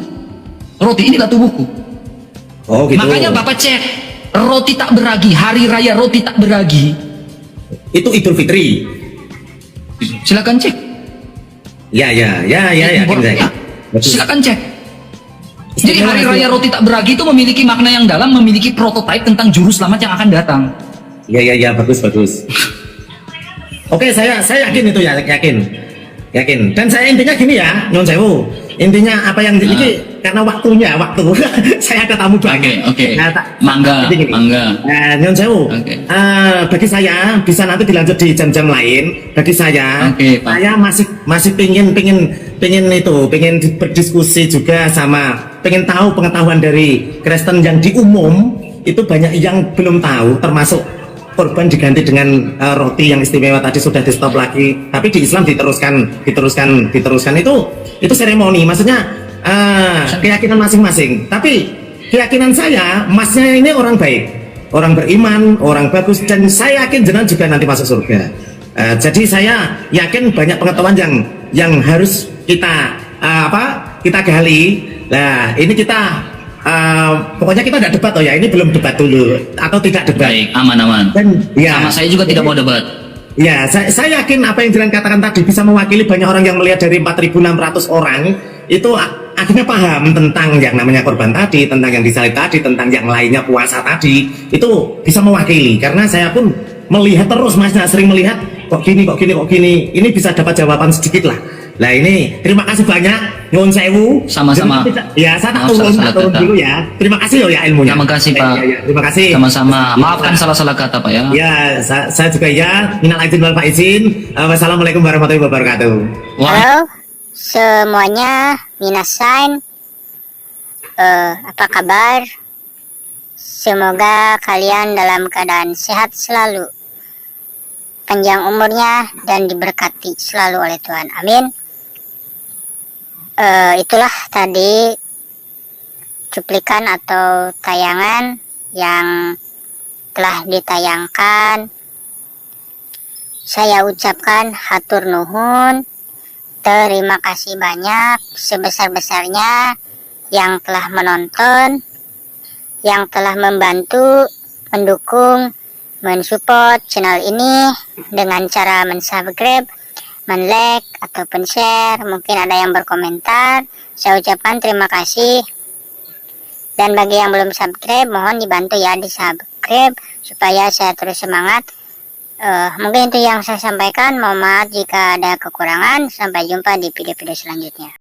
Roti inilah tubuhku. Oh gitu. Makanya Bapak cek, roti tak beragi, hari raya roti tak beragi. Itu Idul Fitri. Silakan cek. Ya, yakin saya. Ya, silakan cek. Jadi Istimewa hari itu. raya roti tak beragi itu memiliki makna yang dalam, memiliki prototipe tentang juru selamat yang akan datang. Ya, bagus. Oke, saya yakin itu ya, yakin. Dan saya intinya gini ya, Nyon Sewu. Intinya apa yang ini karena waktu saya ada tamu banget. Oke. Nah, Mangga. Nyon Sewu. Oke. Bagi saya bisa nanti dilanjut di jam-jam lain. Bagi saya, Oke, Pak. saya masih pengen berdiskusi juga pengen tahu pengetahuan dari Kristen yang di umum itu banyak yang belum tahu, termasuk korban diganti dengan roti yang istimewa tadi sudah di stop lagi, tapi di Islam diteruskan itu seremoni, maksudnya keyakinan masing-masing. Tapi keyakinan saya, masnya ini orang baik, orang beriman, orang bagus, dan saya yakin jenengan juga nanti masuk surga. Jadi saya yakin banyak pengetahuan yang harus kita kita gali. Nah ini kita pokoknya kita tidak debat ya, ini belum debat dulu atau tidak debat. Baik, aman. Dan ya, Sama saya juga tidak mau debat. Ya, saya yakin apa yang Jiran katakan tadi bisa mewakili banyak orang yang melihat dari 4.600 orang itu akhirnya paham tentang yang namanya korban tadi, tentang yang disalib tadi, tentang yang lainnya puasa tadi, itu bisa mewakili. Karena saya pun melihat terus, Masnya sering melihat kok gini, ini bisa dapat jawaban sedikit lah. Nah ini terima kasih banyak, Nyuwun Sewu. Sama-sama. Ya saya tak Maaf, turun salah kata. dulu ya. Terima kasih loh ya ilmunya. Terima kasih, Pak. Ya, terima kasih. Sama-sama. Maafkan salah-salah kata, Pak ya. Ya, saya juga ya. Minal aidin wal faizin. Wassalamualaikum warahmatullahi wabarakatuh. Wah, Halo semuanya, minasan. Apa kabar? Semoga kalian dalam keadaan sehat selalu, panjang umurnya, dan diberkati selalu oleh Tuhan. Amin. Itulah tadi cuplikan atau tayangan yang telah ditayangkan. Saya ucapkan hatur nuhun, terima kasih banyak sebesar-besarnya yang telah menonton, yang telah membantu, mendukung, mensupport channel ini dengan cara mensubscribe, men-like, ataupun share. Mungkin ada yang berkomentar. Saya ucapkan terima kasih. Dan bagi yang belum subscribe, mohon dibantu ya di subscribe supaya saya terus semangat. Mungkin itu yang saya sampaikan. Mohon maaf jika ada kekurangan. Sampai jumpa di video-video selanjutnya.